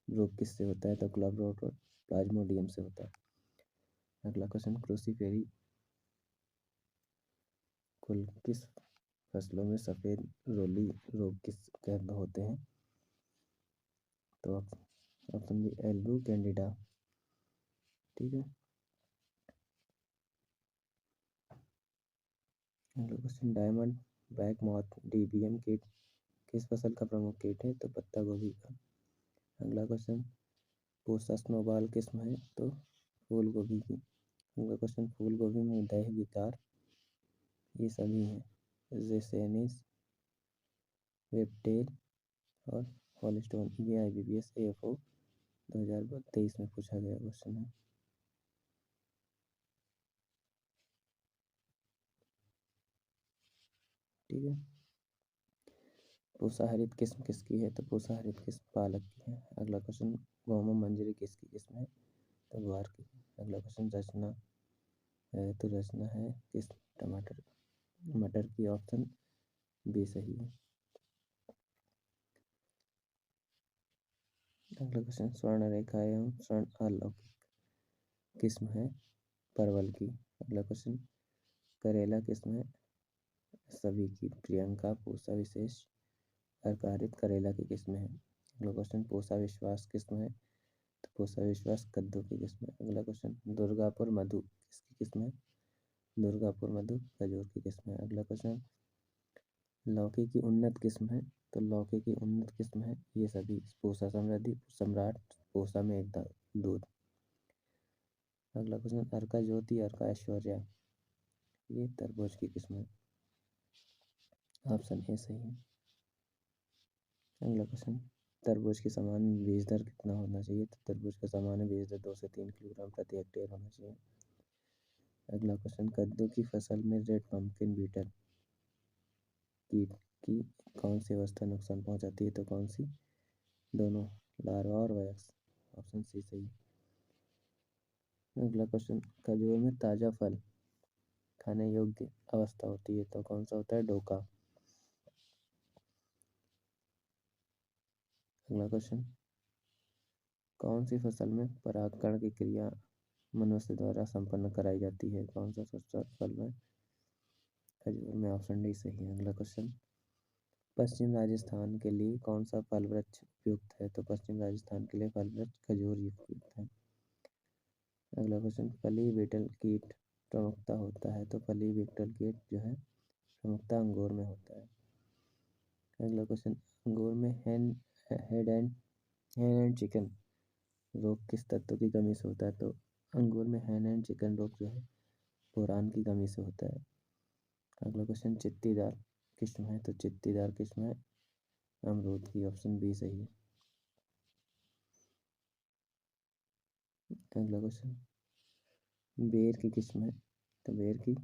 रोग किससे होता है? तो क्लव रॉट और प्लाज्मोडियम से होता है। अगला क्वेश्चन क्रोसीफेरी कुल किस फसलों में सफेद रोली रोग किस कहते होते हैं? तो ऑप्शन बी एल्बू कैंडिडा। ठीक है, अगला question diamond black moth DBM कीट किस फसल का प्रमुख कीट है? तो पत्ता गोभी का। अगला क्वेश्चन पूसा स्नोबॉल किस्म है? तो फूल गोभी की। अगला क्वेश्चन फूल गोभी में दैहिक विकार ये सभी हैं जेसेनिस, वेबटेल और हॉलस्टोन। ये IBPS AFO 2023 में पूछा गया क्वेश्चन है। ठीक है, पूसा हरित किस्म किसकी है? तो पूसा हरित किस्म पालक की है। अगला क्वेश्चन गोमो मंजरी किसकी किस्म है? तो ग्वार की। अगला क्वेश्चन रचना है तो रचना है किस टमाटर मटर की, ऑप्शन बी सही है। अगला क्वेश्चन स्वर्ण रेखा एवं स्वर्ण अलौकिक किस्म है? परवल की। अगला क्वेश्चन करेला किस्म है? सभी की। प्रियंका पूसा विशेष अर्कारित करेला की किस्म है। अगला क्वेश्चन पूसा विश्वास किस्म है? तो पूसा विश्वास कद्दू की किस्म है। अगला क्वेश्चन दुर्गापुर मधु किसकी किस्म है? दुर्गापुर मधु खजूर की किस्म है। अगला क्वेश्चन लौकी की उन्नत किस्म है? तो लौकी की उन्नत किस्म है ये सभी पूसा समृद्धि, सम्राट, पूसा में एक दूध। अगला क्वेश्चन अर्का ज्योति, अर्का ऐश्वर्या ये तरबूज की किस्म है। ऑप्शन ए सही है। अगला क्वेश्चन तरबूज की सामान्य बीज दर कितना होना चाहिए? तो तरबूज का सामान्य बीज दर 2 से 3 किलोग्राम प्रति हेक्टेयर होना चाहिए। अगला क्वेश्चन, कद्दू की फसल में रेड पम्पकिन बीटल कीट की कौन सी अवस्था नुकसान पहुंचाती है? तो कौन सी? दोनों, लार्वा और वयस्क। ऑप्शन सी सही। अगला क्वेश्चन, खजूर में ताजा फल खाने योग्य अवस्था होती है तो कौन सा होता है? डोका। अगला क्वेश्चन, कौन सी फसल में परागकण की क्रिया मनुष्य द्वारा संपन्न कराई जाती है? कौन सा फल में? खजूर में। ऑप्शन डी सही है। अगला क्वेश्चन, पश्चिम राजस्थान के लिए कौन सा फल वृक्ष उपयुक्त है? तो पश्चिम राजस्थान के लिए फल वृक्ष खजूर ही उपयुक्त है। अगला क्वेश्चन, फली बीटल कीट प्रमुखता होता है तो फली बीटल कीट जो है प्रमुखता अंगूर में होता है। अगला क्वेश्चन, अंगूर में हैन एंड चिकन रोग किस तत्व की कमी से होता है? तो अंगूर में हैन एंड चिकन रोग जो है बोरान की कमी से होता है। अगला क्वेश्चन, चित्तीदार किस्म है तो चित्तीदार किस्म है अमरूद की। ऑप्शन बी सही है। अगला क्वेश्चन, बेर की किस्म है तो बेर की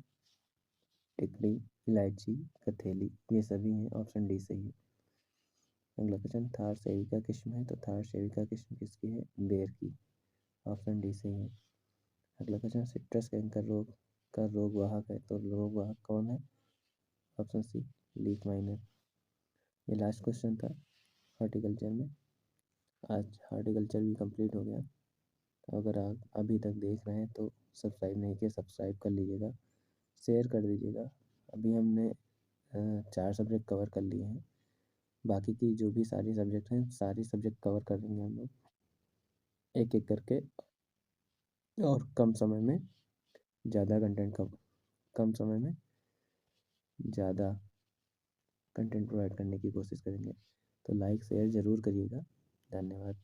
टिकड़ी, इलायची, कथेली ये सभी हैं। ऑप्शन डी सही है। अगला क्वेश्चन, थार सेविका किस्म है तो थार सेविका किस्म किसकी है? बेर की। ऑप्शन डी सही है। अगला क्वेश्चन, सिट्रस कैंकर रोग का रोग वाहक है तो रोग वाहक कौन है? Option C, leaf miner. ये लास्ट क्वेश्चन था हॉर्टिकल्चर में। आज हॉर्टिकल्चर भी कंप्लीट हो गया। तो अगर आप अभी तक देख रहे हैं तो सब्सक्राइब नहीं किया, सब्सक्राइब कर लीजिएगा, शेयर कर दीजिएगा। अभी हमने 4 सब्जेक्ट कवर कर लिए हैं। बाकी की जो भी सारी सब्जेक्ट हैं सारी सब्जेक्ट कवर करेंगे हम लोग एक एक करके, और कम समय में ज़्यादा कंटेंट कम समय में ज़्यादा कंटेंट प्रोवाइड करने की कोशिश करेंगे। तो लाइक शेयर ज़रूर करिएगा। धन्यवाद।